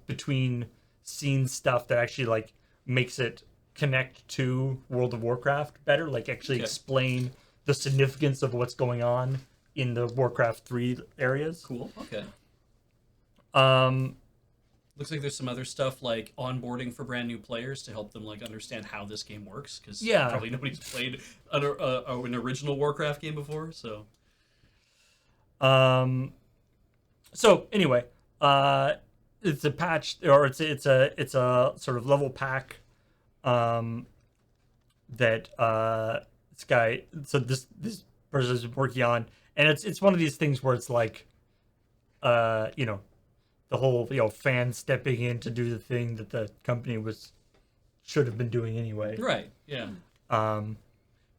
between scene stuff that actually like makes it connect to World of Warcraft better, like actually Okay. explain the significance of what's going on in the Warcraft 3 areas. Cool. Okay. Um, Looks like there's some other stuff like onboarding for brand new players to help them like understand how this game works, because Yeah. probably nobody's played an original Warcraft game before. So so anyway, it's a patch, or it's a sort of level pack that this person is working on, and it's one of these things where it's like the whole fan stepping in to do the thing that the company should have been doing anyway. right, yeah.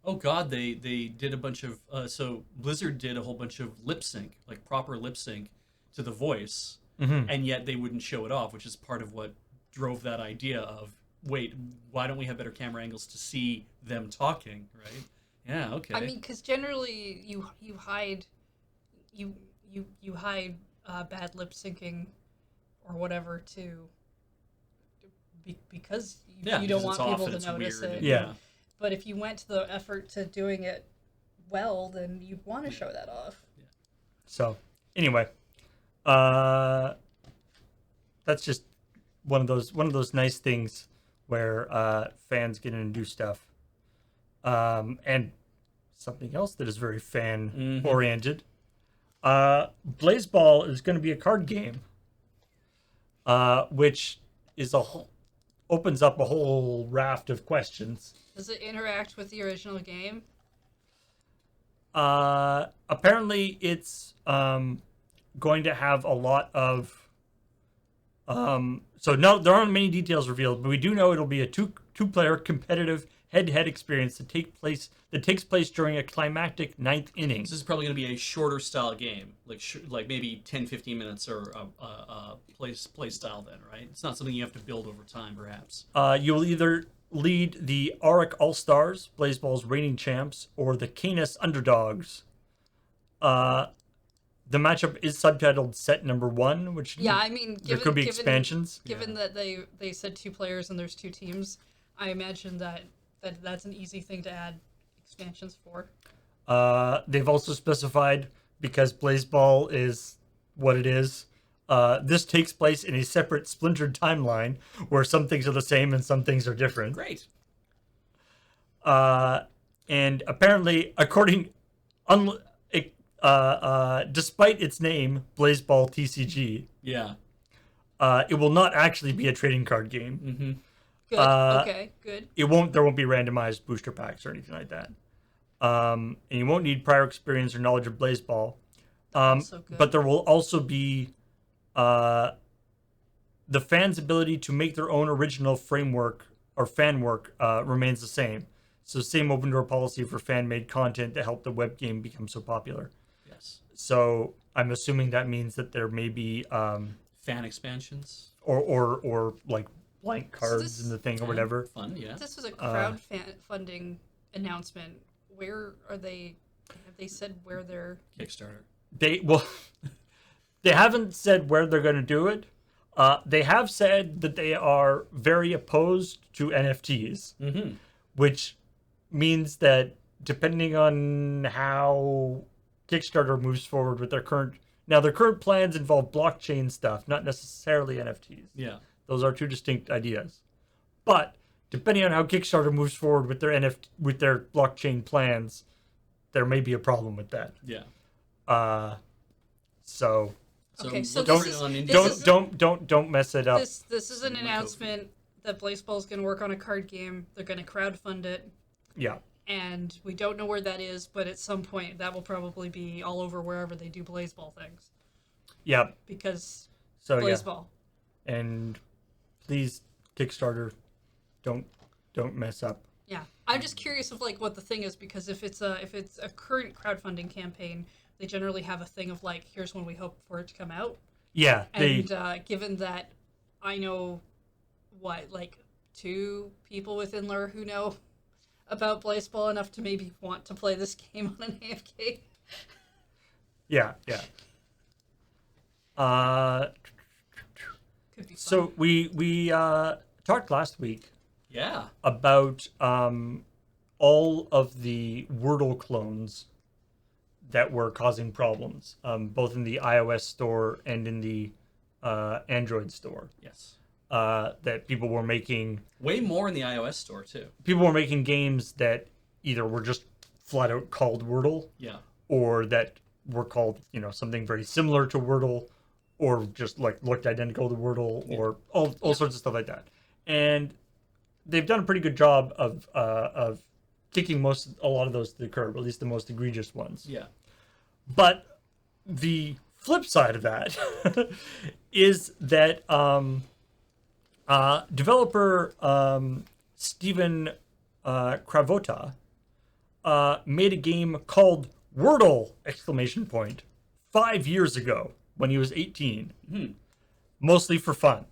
Oh God, they did a bunch of so Blizzard did a whole bunch of lip sync, like proper lip sync to the voice, and yet they wouldn't show it off, which is part of what drove that idea of, wait, why don't we have better camera angles to see them talking, right? Yeah, okay. I mean, because generally you hide bad lip syncing or whatever because yeah, you don't because want it's off people and to it's notice weird it. and- Yeah. But if you went to the effort to doing it well, then you'd want to show that off. So anyway, that's just one of those nice things where fans get in and do stuff. And something else that is very fan oriented. Blaseball is going to be a card game, which is opens up a whole raft of questions. Does it interact with the original game? Apparently, it's going to have a lot of. So no, there aren't many details revealed, but we do know it'll be a two-player competitive head-to-head experience that takes place during a climactic ninth inning. This is probably going to be a shorter style game, like maybe 10, 15 minutes or play style then, right? It's not something you have to build over time, perhaps. You'll either lead the Auric All-Stars, Blaseball's reigning champs, or the Canis Underdogs. The matchup is subtitled Set Number 1, which Yeah, I mean, there could be expansions. Given that they said 2 players and there's 2 teams, I imagine that's an easy thing to add expansions for. They've also specified, because Blaseball is what it is, this takes place in a separate splintered timeline where some things are the same and some things are different. Great. And apparently, despite its name, Blaseball TCG, Yeah. it will not actually be a trading card game. Mm-hmm. Good. Okay. Good. There won't be randomized booster packs or anything like that. And you won't need prior experience or knowledge of Blaseball. Also good. But there will also be the fans' ability to make their own original framework or fan work remains the same. So same open door policy for fan-made content that helped the web game become so popular. Yes. So I'm assuming that means that there may be Fan expansions. or like blank cards in the thing or whatever. Fun, yeah. This was a crowdfunding announcement. Where are they? Have they said where they're? Kickstarter. They haven't said where they're going to do it. They have said that they are very opposed to NFTs, which means that depending on how Kickstarter moves forward with their current plans involve blockchain stuff, not necessarily NFTs. Yeah. Those are 2 distinct ideas. But depending on how Kickstarter moves forward with their blockchain plans, there may be a problem with that. Yeah. So Okay, so don't mess it up. This is an announcement that Blaseball is going to work on a card game. They're going to crowdfund it. Yeah. And we don't know where that is, but at some point that will probably be all over wherever they do Blaseball things. Yeah. Because Yeah. Blaseball. And please, Kickstarter, don't mess up. Yeah, I'm just curious of like what the thing is, because if it's a current crowdfunding campaign, they generally have a thing of like, here's when we hope for it to come out. Yeah. And given that I know like 2 people within Lure who know about Blaseball enough to maybe want to play this game on an AFK. Yeah. Could be fun. So we talked last week. Yeah. About all of the Wordle clones that were causing problems, both in the iOS store and in the Android store. Yes. That people were making way more in the iOS store too. People were making games that either were just flat out called Wordle, yeah, or that were called something very similar to Wordle, or just like looked identical to Wordle, or all sorts of stuff like that. And they've done a pretty good job of kicking a lot of those to the curb, at least the most egregious ones. Yeah. But the flip side of that is that developer Steven Kravota made a game called Wordle! 5 years ago when he was 18, mostly for fun.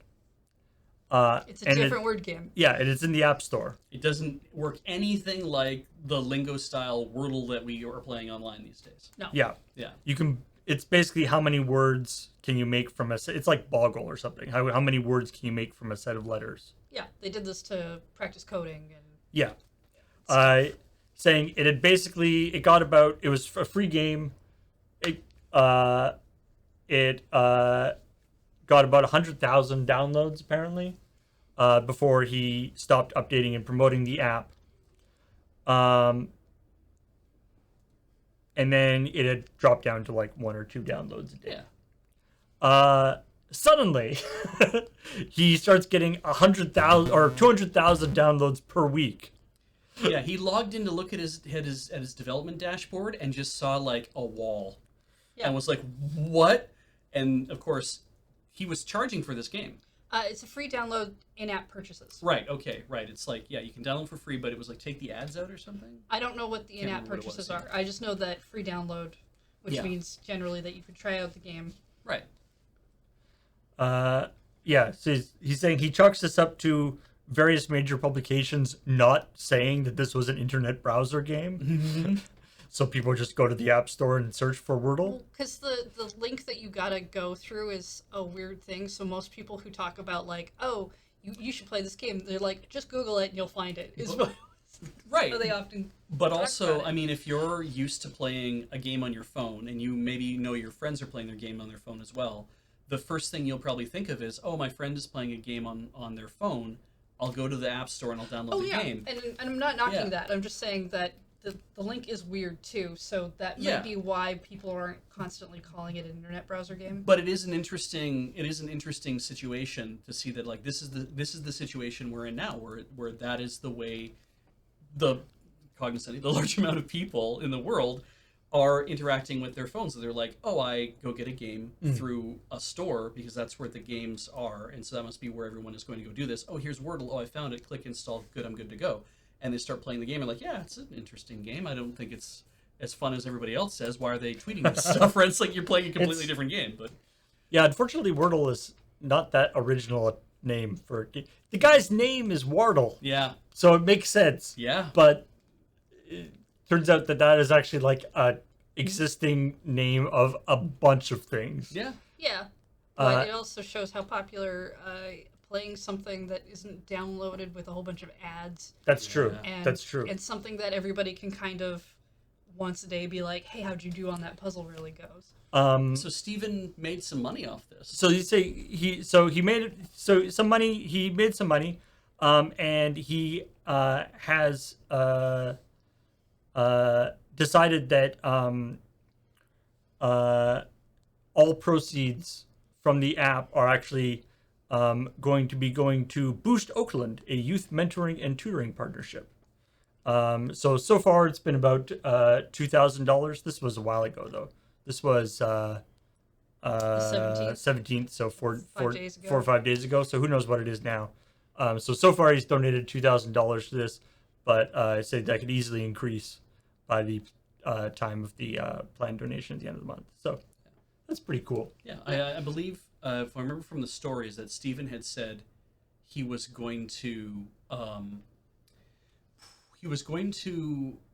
It's a different word game. Yeah, and it's in the App Store. It doesn't work anything like the lingo style Wordle that we are playing online these days. No. Yeah. Yeah. You can. It's basically how many words can you make from it's like Boggle or something. How many words can you make from a set of letters? Yeah, they did this to practice coding and. Yeah. Saying it was a free game. It got about 100,000 downloads apparently before he stopped updating and promoting the app. and then it had dropped down to like 1 or 2 downloads a day. Yeah. Suddenly, he starts getting 100,000 or 200,000 downloads per week. Yeah, he logged in to look at his development dashboard and just saw like a wall, and was like, "What?" And of course, he was charging for this game. It's a free download in-app purchases. Right. Okay. Right. It's like, yeah, you can download for free, but it was like take the ads out or something. I don't know what the Can't in-app remember what it purchases was. are. I just know that free download, which Yeah. means generally that you could try out the game. Right. Yeah, so he's saying he chalks this up to various major publications not saying that this was an internet browser game. So people just go to the App Store and search for Wordle. Because the link that you gotta go through is a weird thing. So most people who talk about like, oh, you should play this game, they're like, just Google it and you'll find it. Is what Right. how they often. But talk also, about it. I mean, if you're used to playing a game on your phone and you maybe know your friends are playing their game on their phone as well, the first thing you'll probably think of is, oh, my friend is playing a game on their phone. I'll go to the App Store and I'll download the game. And I'm not knocking Yeah. that. I'm just saying that the link is weird too. So that Yeah. might be why people aren't constantly calling it an internet browser game. But it is an interesting situation to see that like this is the situation we're in now, where that is the way the large amount of people in the world are interacting with their phones. So they're like, oh, I go get a game through a store because that's where the games are, and so that must be where everyone is going to go do this. Oh, here's Wordle. Oh, I found it. Click install. Good, I'm good to go. And they start playing the game and like, yeah, it's an interesting game. I don't think it's as fun as everybody else says. Why are they tweeting this stuff? Right? It's like you're playing a completely different game. But Yeah, unfortunately, Wordle is not that original a name for the guy's name is Wardle, yeah, so it makes sense. yeah. But it turns out that is actually like a existing name of a bunch of things. Yeah. Yeah, but it also shows how popular playing something that isn't downloaded with a whole bunch of ads. That's true. And, That's true. And something that everybody can kind of once a day be like, hey, how'd you do on that puzzle really goes. So Steven made some money off this. So you say he made some money. He made some money, and he has decided that all proceeds from the app are actually going to Boost Oakland, a youth mentoring and tutoring partnership. So far it's been about $2,000. This was a while ago though. This was 17th, so 4 days ago. 4 or 5 days ago. So who knows what it is now. So far he's donated $2,000 to this, but I say that could easily increase by the time of the planned donation at the end of the month. So that's pretty cool. Yeah, I believe, if I remember from the stories, that Steven had said he was going to,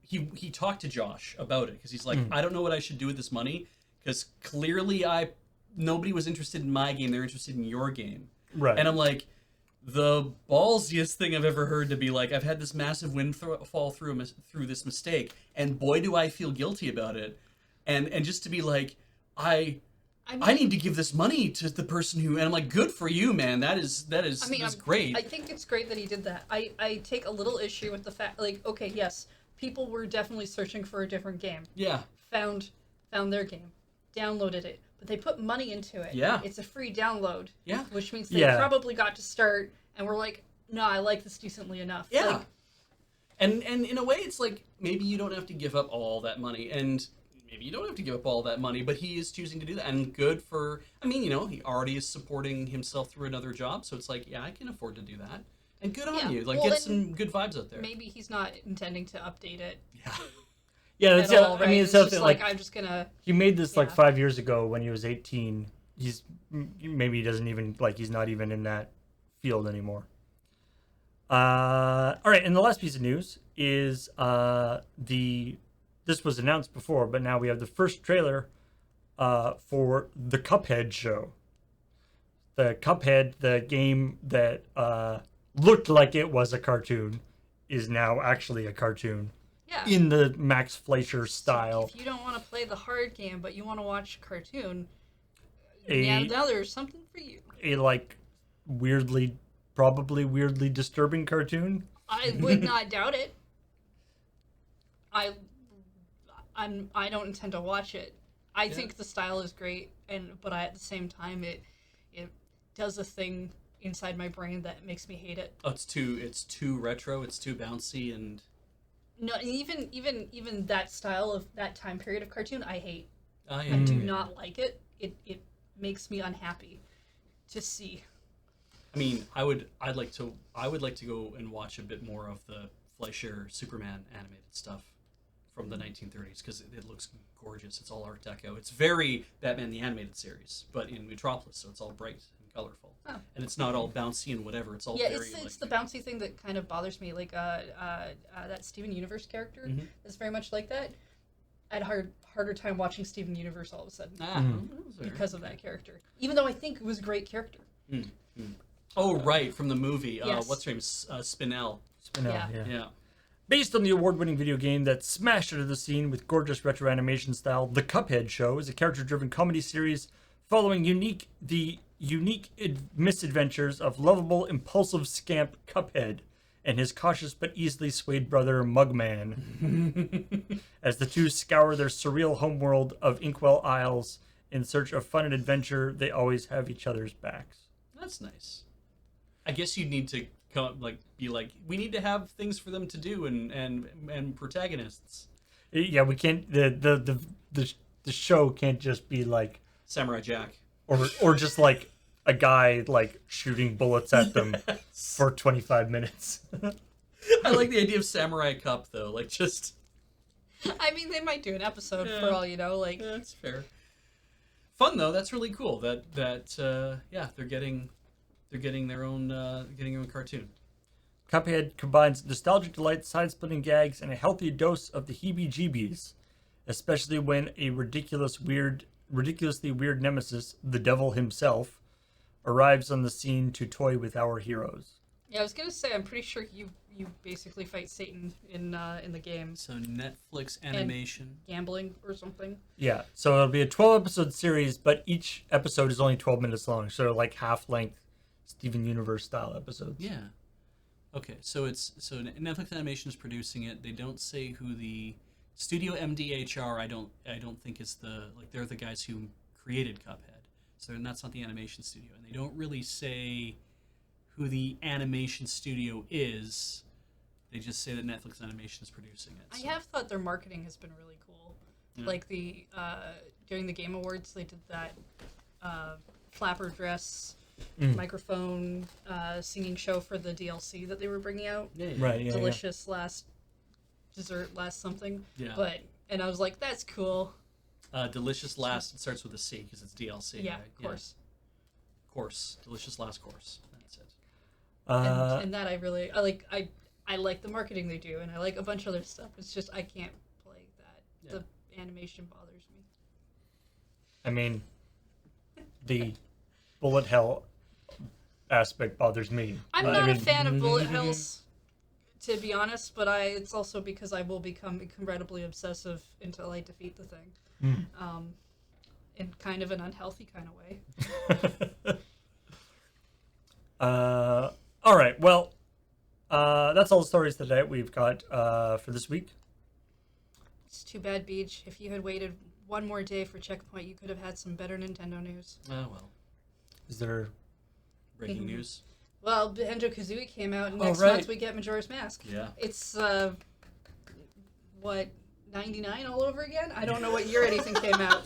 he talked to Josh about it, because he's like, I don't know what I should do with this money, because clearly nobody was interested in my game, they're interested in your game. Right. And I'm like, the ballsiest thing I've ever heard to be like, I've had this massive windfall through this mistake, and boy do I feel guilty about it. And just to be like, I need to give this money to the person who, and I'm like, good for you, man. That's great. I think it's great that he did that. I take a little issue with the fact, like, okay, yes, people were definitely searching for a different game. Yeah. Found their game, downloaded it, but they put money into it. Yeah. It's a free download. Yeah. Which means they Yeah. probably got to start and were like, no, I like this decently enough. Yeah. Like, And in a way, it's like, maybe you don't have to give up all that money, and maybe you don't have to give up all that money, but he is choosing to do that, and good for, I mean, he already is supporting himself through another job, so it's like, yeah, I can afford to do that. And good on Yeah. you. Like, Well, get then some good vibes out there. maybe he's not intending to update it Yeah. Yeah, at that's all, I right? mean, It's it's just something like, like I'm just gonna. he made this like Yeah. 5 years ago when he was 18. Maybe he doesn't even he's not even in that field anymore. All right, and the last piece of news is this was announced before, but now we have the first trailer for the Cuphead show. The Cuphead, the game that looked like it was a cartoon, is now actually a cartoon Yeah. in the Max Fleischer style. If you don't want to play the hard game, but you want to watch a cartoon, A- now there's something for you. A like probably weirdly disturbing cartoon. I would not doubt it. I I don't intend to watch it. I think the style is great, but at the same time it does a thing inside my brain that makes me hate it. Oh, it's too retro. It's too bouncy and. No, even that style of that time period of cartoon, I hate. Oh, yeah. I do not like it. It makes me unhappy to see. I mean, I would like to go and watch a bit more of the Fleischer Superman animated stuff from the 1930s because it looks gorgeous. It's all Art Deco. It's very Batman the Animated Series, but in Metropolis, so it's all bright and colorful, and it's not all bouncy and whatever. It's all very, it's the bouncy thing that kind of bothers me. Like that Steven Universe character is very much like that. I had a harder time watching Steven Universe all of a sudden because of that character, even though I think it was a great character. Oh, right, from the movie. Yes. What's her name? Spinell. Yeah. Based on the award-winning video game that smashed into the scene with gorgeous retro animation style, The Cuphead Show is a character-driven comedy series following the unique misadventures of lovable, impulsive scamp Cuphead and his cautious but easily swayed brother Mugman, as the two scour their surreal homeworld of Inkwell Isles in search of fun and adventure. They always have each other's backs. That's nice. I guess you'd need to be like, we need to have things for them to do and protagonists. Yeah, we can't. The show can't just be like Samurai Jack, or just like a guy like shooting bullets at them for 25 minutes. I like the idea of Samurai Cup though. Like just. I mean, they might do an episode for all you know. Like that's fair. Fun though. That's really cool. That they're getting their own cartoon. Cuphead combines nostalgic delight, side-splitting gags, and a healthy dose of the heebie-jeebies, especially when a ridiculously weird nemesis, the devil himself, arrives on the scene to toy with our heroes. Yeah, I was gonna say, I'm pretty sure you basically fight Satan in the game. So Netflix animation, gambling or something. Yeah, so it'll be a 12-episode series, but each episode is only 12 minutes long, so like half-length Steven Universe style episodes. Yeah. Okay, so Netflix Animation is producing it. They don't say who the studio MDHR. I don't think is they're the guys who created Cuphead. So that's not the animation studio, and they don't really say who the animation studio is. They just say that Netflix Animation is producing it. So. I have thought their marketing has been really cool. Yeah. Like during the Game Awards, they did that flapper dress. Microphone singing show for the DLC that they were bringing out. Yeah. Right, yeah. Delicious last dessert, last something. Yeah. And I was like, that's cool. Delicious last. It starts with a C because it's DLC. Yeah, right? of course. Yeah. Course. Delicious last course. That's it. And that I like. I like the marketing they do, and I like a bunch of other stuff. It's just I can't play that. Yeah. The animation bothers me. I mean, the bullet hell aspect bothers me. I'm not a fan of bullet hells, to be honest, but it's also because I will become incredibly obsessive until I defeat the thing, in kind of an unhealthy kind of way. All right, well, that's all the stories today we've got for this week. It's too bad, Beach. If you had waited one more day for CheckPoint, you could have had some better Nintendo news. Oh, well. Is there breaking news? Well, Banjo-Kazooie came out, and next month we get Majora's Mask. Yeah. It's, 99 all over again? I don't know what year anything came out.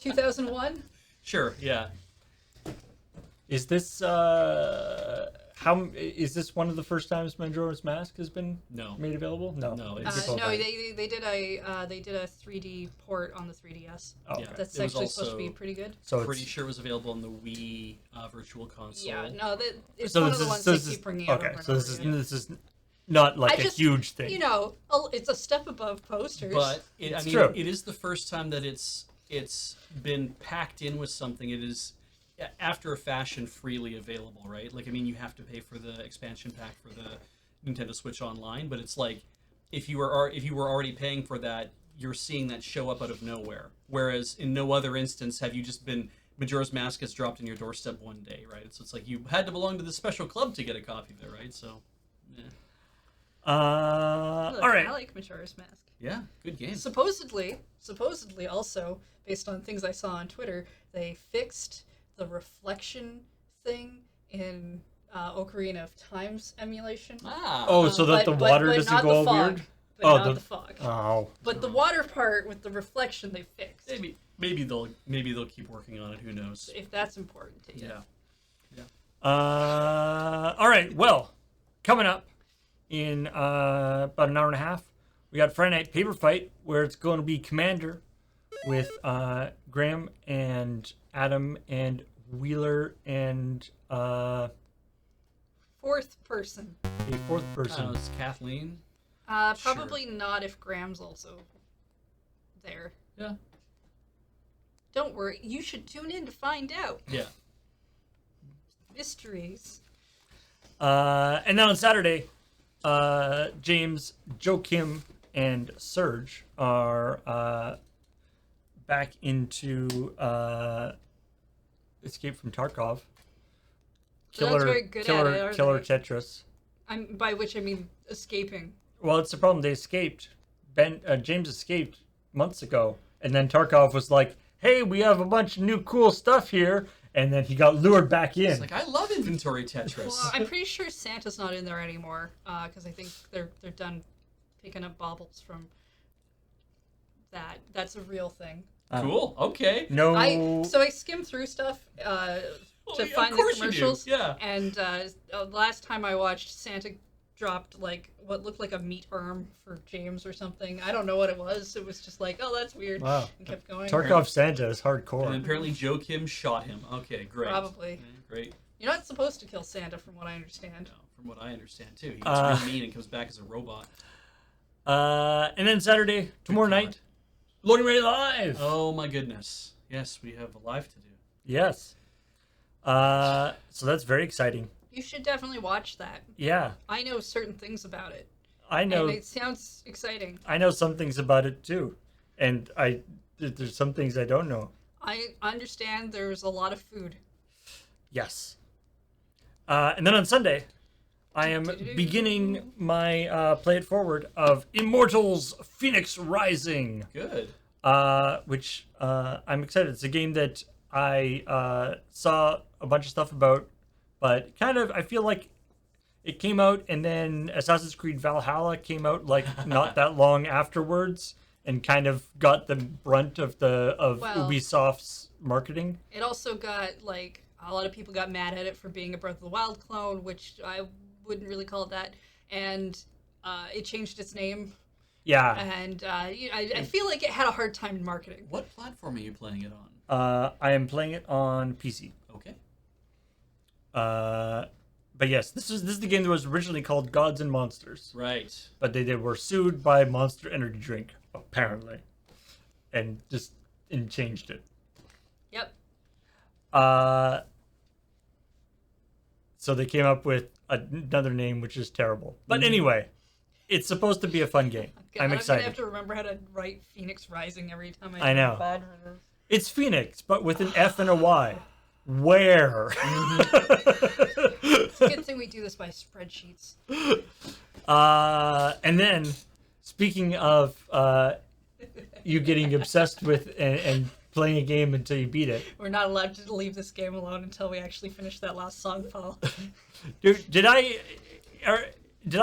2001? Sure, yeah. Is this, is this one of the first times Majora's Mask has been made available? No. No, they did a 3D port on the 3DS. Oh, okay. That's actually supposed to be pretty good. So pretty sure it was available on the Wii Virtual Console. Yeah, no, it's one of the ones they keep bringing out. Okay, so this is not like a huge thing. You know, it's a step above posters. But it is the first time that it's been packed in with something. It is, after a fashion, freely available, right? Like, I mean, you have to pay for the expansion pack for the Nintendo Switch Online, but it's like if you were already paying for that, you're seeing that show up out of nowhere. Whereas in no other instance have you just been Majora's Mask gets dropped in your doorstep one day, right? So it's like you had to belong to this special club to get a copy of it, right? So, yeah. All right. I like Majora's Mask. Yeah, good game. Supposedly, also based on things I saw on Twitter, they fixed the reflection thing in Ocarina of Time's emulation. Ah. Oh, so that the water but doesn't not go the all fog, weird? But Oh, not the fog. Oh. But the water part with the reflection they fixed. Maybe they'll keep working on it. Who knows? If that's important to you. Yeah. All right. Well, coming up in about an hour and a half, we got Friday Night Paper Fight, where it's going to be Commander with Graham and Adam and Wheeler and Fourth person. a fourth person. It's Kathleen. Probably not if Graham's also there. Yeah. Don't worry. You should tune in to find out. Yeah. Mysteries. And then on Saturday, James, Joe Kim, and Serge are back into Escape from Tarkov. They're not very good at it, are Killer they? Tetris. By which I mean escaping. Well, it's the problem. They escaped. James escaped months ago, and then Tarkov was like, "Hey, we have a bunch of new cool stuff here," and then he got lured back in. It's like, I love inventory Tetris. Well, I'm pretty sure Santa's not in there anymore because I think they're done picking up baubles from that. That's a real thing. Cool. Okay. No. I skimmed through stuff to yeah, find of the course you do. commercials. Yeah. And last time I watched, Santa dropped like what looked like a meat arm for James or something. I don't know what it was. It was just like, oh, that's weird. Wow. And kept going. Tarkov Santa is And hardcore. apparently Joe Kim shot him. Okay, great. Probably. Yeah, great. You're not supposed to kill Santa, from what I understand. No, from what I understand too, he gets real mean and comes back as a robot. And then Saturday, tomorrow God. night, Loading Ready Live. Oh my goodness. Yes, we have a live to do. Yes. So that's very exciting. You should definitely watch that. Yeah, I know certain things about it. I know. And it sounds exciting. I know some things about it too, and there's some things I don't know. I understand there's a lot of food. Yes. And then on Sunday, I am beginning my play it forward of Immortals: Phoenix Rising. Good. Which I'm excited. It's a game that I saw a bunch of stuff about, but kind of I feel like it came out and then Assassin's Creed Valhalla came out like not that long afterwards and kind of got the brunt of Ubisoft's marketing. It also got like a lot of people got mad at it for being a Breath of the Wild clone, which I wouldn't really call it that, and it changed its name. Yeah. And I feel like it had a hard time in marketing. What platform are you playing it on? I am playing it on PC. Okay. But yes, this is the game that was originally called Gods and Monsters. Right. But they were sued by Monster Energy Drink, apparently, and changed it. Yep. So they came up with another name, which is terrible. But anyway, it's supposed to be a fun game. I'm I'm excited. gonna have to remember how to write Phoenix Rising every time I know. bad for this. It's Phoenix, but with an F and a Y. Where? It's a good thing we do this by spreadsheets. And then, speaking of you getting obsessed with and playing a game until you beat it. We're not allowed to leave this game alone until we actually finish that last song, Paul. Dude, did I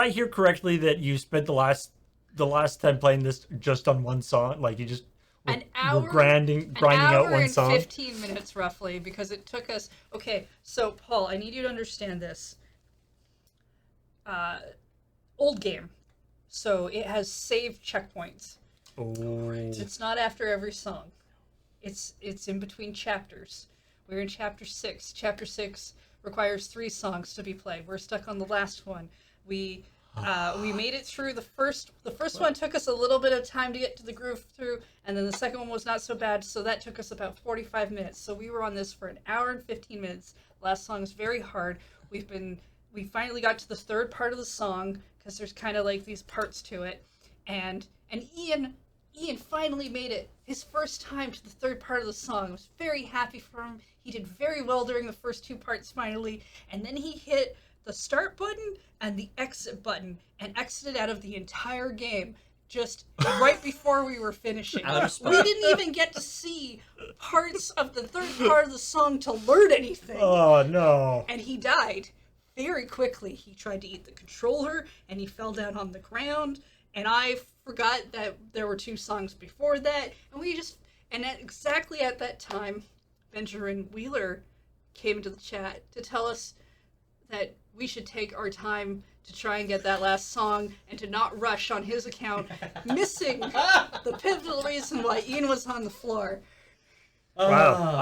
hear correctly that you spent the last time playing this just on one song? Like you just were grinding out one and song? 15 minutes roughly, because it took us. Okay, so Paul, I need you to understand this. Old game, so it has save checkpoints. Oh. It's not after every song. It's in between chapters. We're in chapter 6. Chapter 6 requires 3 songs to be played. We're stuck on the last one. We made it through the first one. Took us a little bit of time to get to the groove through, and then the second one was not so bad, so that took us about 45 minutes. So we were on this for an hour and 15 minutes. Last song is very hard. We finally got to the third part of the song, because there's kind of like these parts to it, and Ian finally made it his first time to the third part of the song. I was very happy for him. He did very well during the first 2 parts finally, and then he hit the start button and the exit button and exited out of the entire game. just right before we were finishing. Out of spite. We didn't even get to see parts of the third part of the song to learn anything. Oh no. And he died very quickly. He tried to eat the controller, and he fell down on the ground. And I forgot that there were 2 songs before that. And exactly at that time, Benjamin Wheeler came into the chat to tell us that we should take our time to try and get that last song and to not rush on his account, missing the pivotal reason why Ian was on the floor. Wow.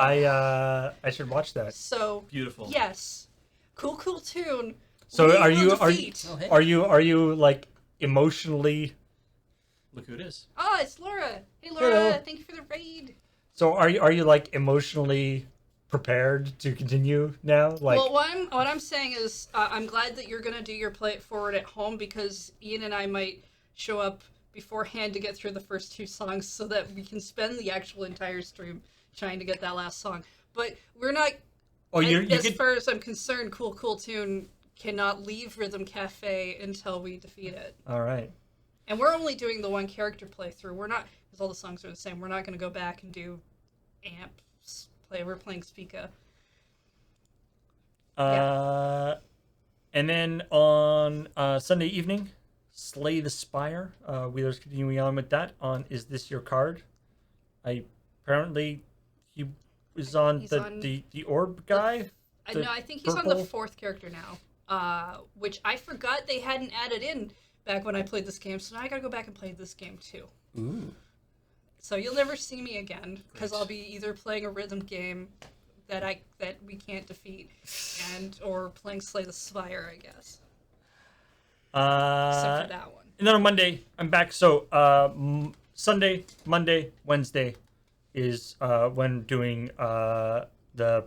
I should watch that. So Beautiful. yes, cool tune. So We are will you defeat. Oh, hey. are you like emotionally? Look who it is. Oh, it's Laura. Hey Laura, Hello. thank you for the raid. So are you like emotionally prepared to continue now? Like, Well, what I'm saying is, I'm glad that you're gonna do your play it forward at home, because Ian and I might show up beforehand to get through the first 2 songs so that we can spend the actual entire stream trying to get that last song. But we're not. oh, you as could. far as I'm concerned, cool tune cannot leave Rhythm Cafe until we defeat it. All right. And we're only doing the 1 character playthrough. We're not, because all the songs are the same. We're not going to go back and do amps play. We're playing Spica. And then on Sunday evening, Slay the Spire. Wheeler's continuing on with that on Is This Your Card? Apparently he was on He's the, on the orb guy. The No, I think he's on the purple? 4th character now, which I forgot they hadn't added in back when I played this game, so now I gotta go back and play this game too. Ooh. So you'll never see me again, because Great. I'll be either playing a rhythm game that we can't defeat, or playing Slay the Spire, I guess. Except for that one. And then on Monday, I'm back. So Sunday, Monday, Wednesday is when doing the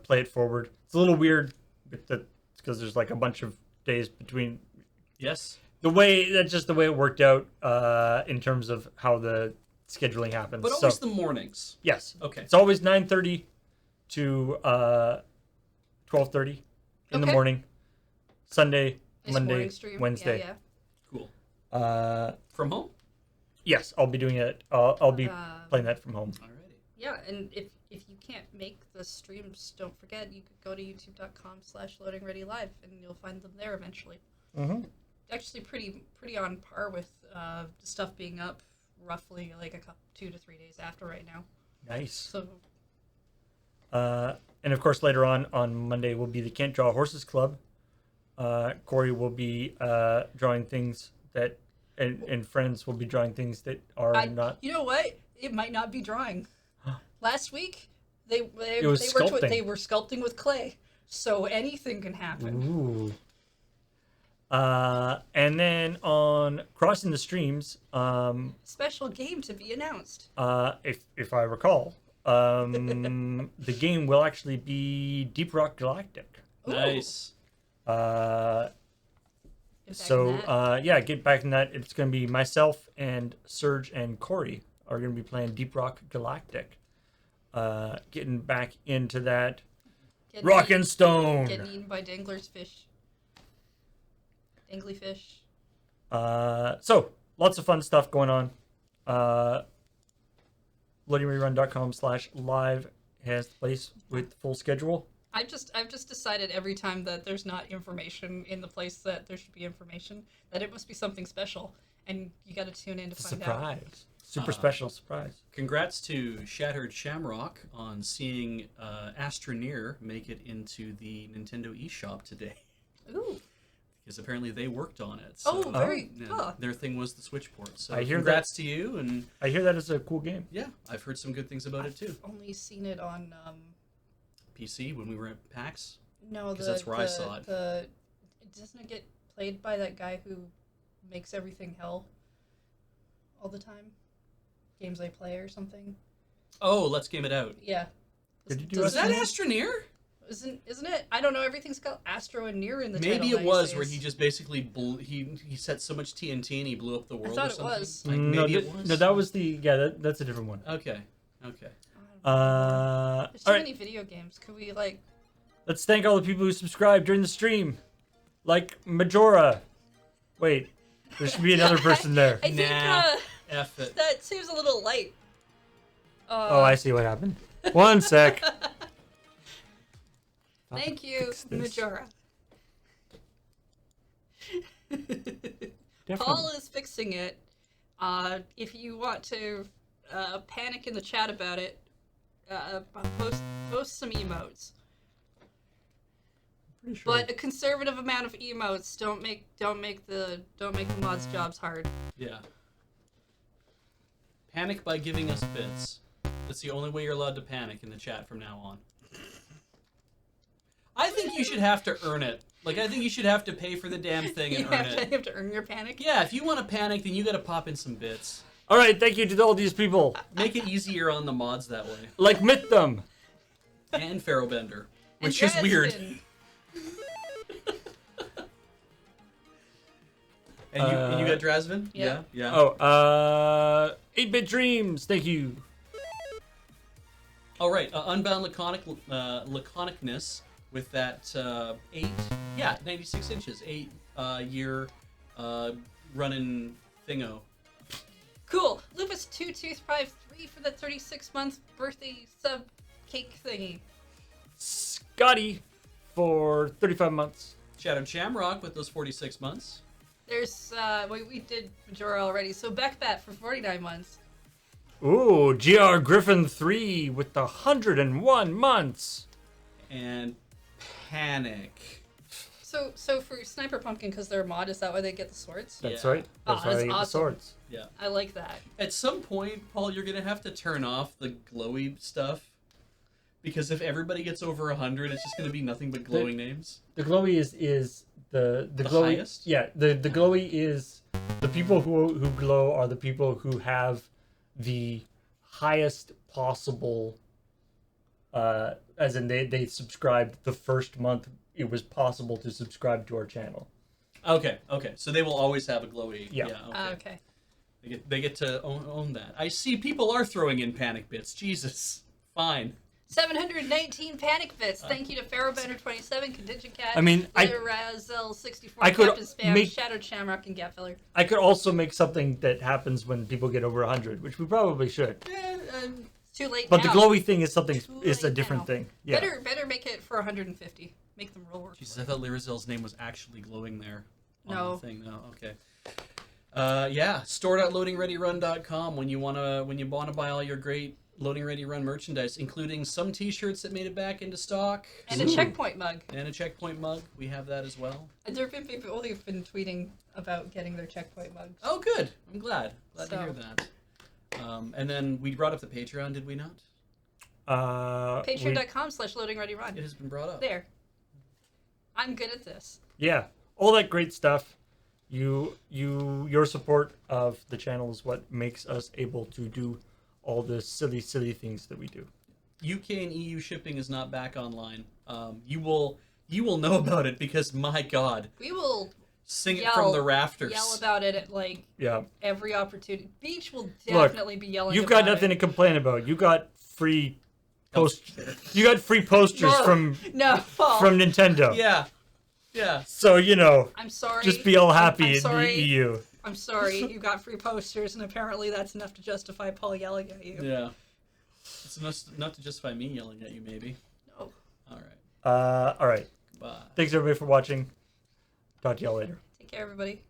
Play It Forward. It's a little weird because there's like a bunch of days between. Yes. That's just the way it worked out in terms of how the scheduling happens. But always the mornings. Yes. Okay. It's always 9:30 to 12:30 in the Okay. morning. Sunday, Nice Monday, morning stream. Wednesday. Yeah, Cool. Uh, From home? yes, I'll be doing it. I'll be playing that from home. Alrighty. yeah. And if you can't make the streams, don't forget you could go to youtube.com/loadingreadylive, and you'll find them there eventually. Mm-hmm. Actually, pretty on par with the stuff being up roughly like 2 to 3 days after right now. Nice. So And of course, later on Monday will be the Can't Draw Horses Club. Corey will be drawing things that, and friends will be drawing things that are not. You know what? It might not be drawing. Last week, they was were sculpting. sculpting with clay, so anything can happen. Ooh. And then on Crossing the Streams, Special game to be announced. if I recall, the game will actually be Deep Rock Galactic. Ooh. Nice. Get back in So that. yeah, get back in that. It's going to be myself and Serge and Corey are going to be playing Deep Rock Galactic. Getting back into that Getting rock eaten- and stone. Getting eaten by Dangler's fish. Dangly fish. So lots of fun stuff going on. loadingrerun.com/live has the place with full schedule. I've just decided every time that there's not information in the place that there should be information, that it must be something special, and you got to tune in to It's a find out. surprise. Super special surprise. Congrats to Shattered Shamrock on seeing Astroneer make it into the Nintendo eShop today. Ooh. Because apparently they worked on it. So, Oh, very. yeah, Huh. their thing was the Switch port. So I hear congrats to you, and I hear that is a cool game. yeah, I've heard some good things about it too. Only seen it on PC when we were at PAX. no 'Cause that's where I saw it. Doesn't it get played by that guy who makes everything hell all the time? Games I play or something. Oh, let's game it out. Yeah. Did you do Was that Doesn't- Astroneer? Isn't it? I don't know. Everything's got Astro and Near in the title. Maybe it was these where days. he just basically he set so much TNT and he blew up the world. thought or it something. was. Like, no, maybe it was. no, that was the that's a different one. Okay. There's All too right, many video games. Could we like? let's thank all the people who subscribed during the stream, like Majora. Wait, there should be another person there. I think Nah. F it. That seems a little light. Oh, I see what happened. One sec. Thank you, Fix this. Majora. Definitely. Paul is fixing it. If you want to panic in the chat about it, post some emotes. Pretty sure. But a conservative amount of emotes don't make the mods' jobs hard. Yeah. Panic by giving us bits. That's the only way you're allowed to panic in the chat from now on. I think you should have to earn it. Like, I think you should have to pay for the damn thing and earn it. You have to earn your panic. Yeah, if you want to panic, then you gotta pop in some bits. All right, thank you to all these people. Make it easier on the mods that way. Like Myththum. And Pharaohbender, And which is weird. Dresden. And you got Drazvin? Yeah. Yeah. Oh, 8-Bit Dreams. Thank you. All right. Unbound laconicness with that 96 inches, 8-year running thingo. Cool. Lupus2253 for the 36-month birthday sub cake thingy. Scotty for 35 months. Shadowed Shamrock with those 46 months. There's we did Majora already, so Beckbat for 49 months. Ooh, GR Griffin 3 with the 101 months. And Panic. So for Sniper Pumpkin, because they're a mod, is that why they get the swords? That's Yeah. right. That's Oh, why that's I get the awesome. swords. Yeah. I like that. At some point, Paul, you're gonna have to turn off the glowy stuff, because if everybody gets over 100, it's just gonna be nothing but glowing names. The glowy is the glowy. highest? Yeah, the glowy is the people who glow are the people who have the highest possible. As in they subscribed the first month it was possible to subscribe to our channel. Okay. So they will always have a glowy. Yeah. Okay. They get to own that. I see people are throwing in panic bits. Jesus. Fine. 719 panic bits. Thank you to Pharaohbender27, Contingent Cat, I mean, Razel64, I could Captain Spam, make- Shadowed Shamrock, and Gapfiller. I could also make something that happens when people get over 100, which we probably should. It's too late But now. the glowy thing is something Too is a late different now. thing. Yeah. Better make it for 150. Make them roll work. Jesus, I thought Lyrazel's name was actually glowing there. On No. The thing. No. Okay. Yeah. Store.loadingreadyrun.com when you wanna buy all your great Loading Ready Run merchandise, including some T-shirts that made it back into stock. And a CheckPoint mug. And a CheckPoint mug. We have that as well. There have been people who've been tweeting about getting their CheckPoint mugs. Oh, good. I'm glad. Glad to So- hear that. And then we brought up the Patreon, did we not? Patreon.com/loadingreadyrun. It has been brought up. There. I'm good at this. Yeah, all that great stuff. Your support of the channel is what makes us able to do all the silly things that we do. UK and EU shipping is not back online. You will know about it because, my God, We will sing it from the rafters. yell about it at like Yeah. every opportunity. Beach will Look, definitely be yelling. You've got about nothing it. to complain about. You got free You got free posters No. from Paul. Nintendo. Yeah. So I'm sorry. just be all happy I'm in sorry. the EU. I'm sorry. You got free posters, and apparently that's enough to justify Paul yelling at you. Yeah. It's enough to justify me yelling at you, maybe. No. All right. All right. Bye. Thanks everybody for watching. Talk to y'all later. Take care, everybody.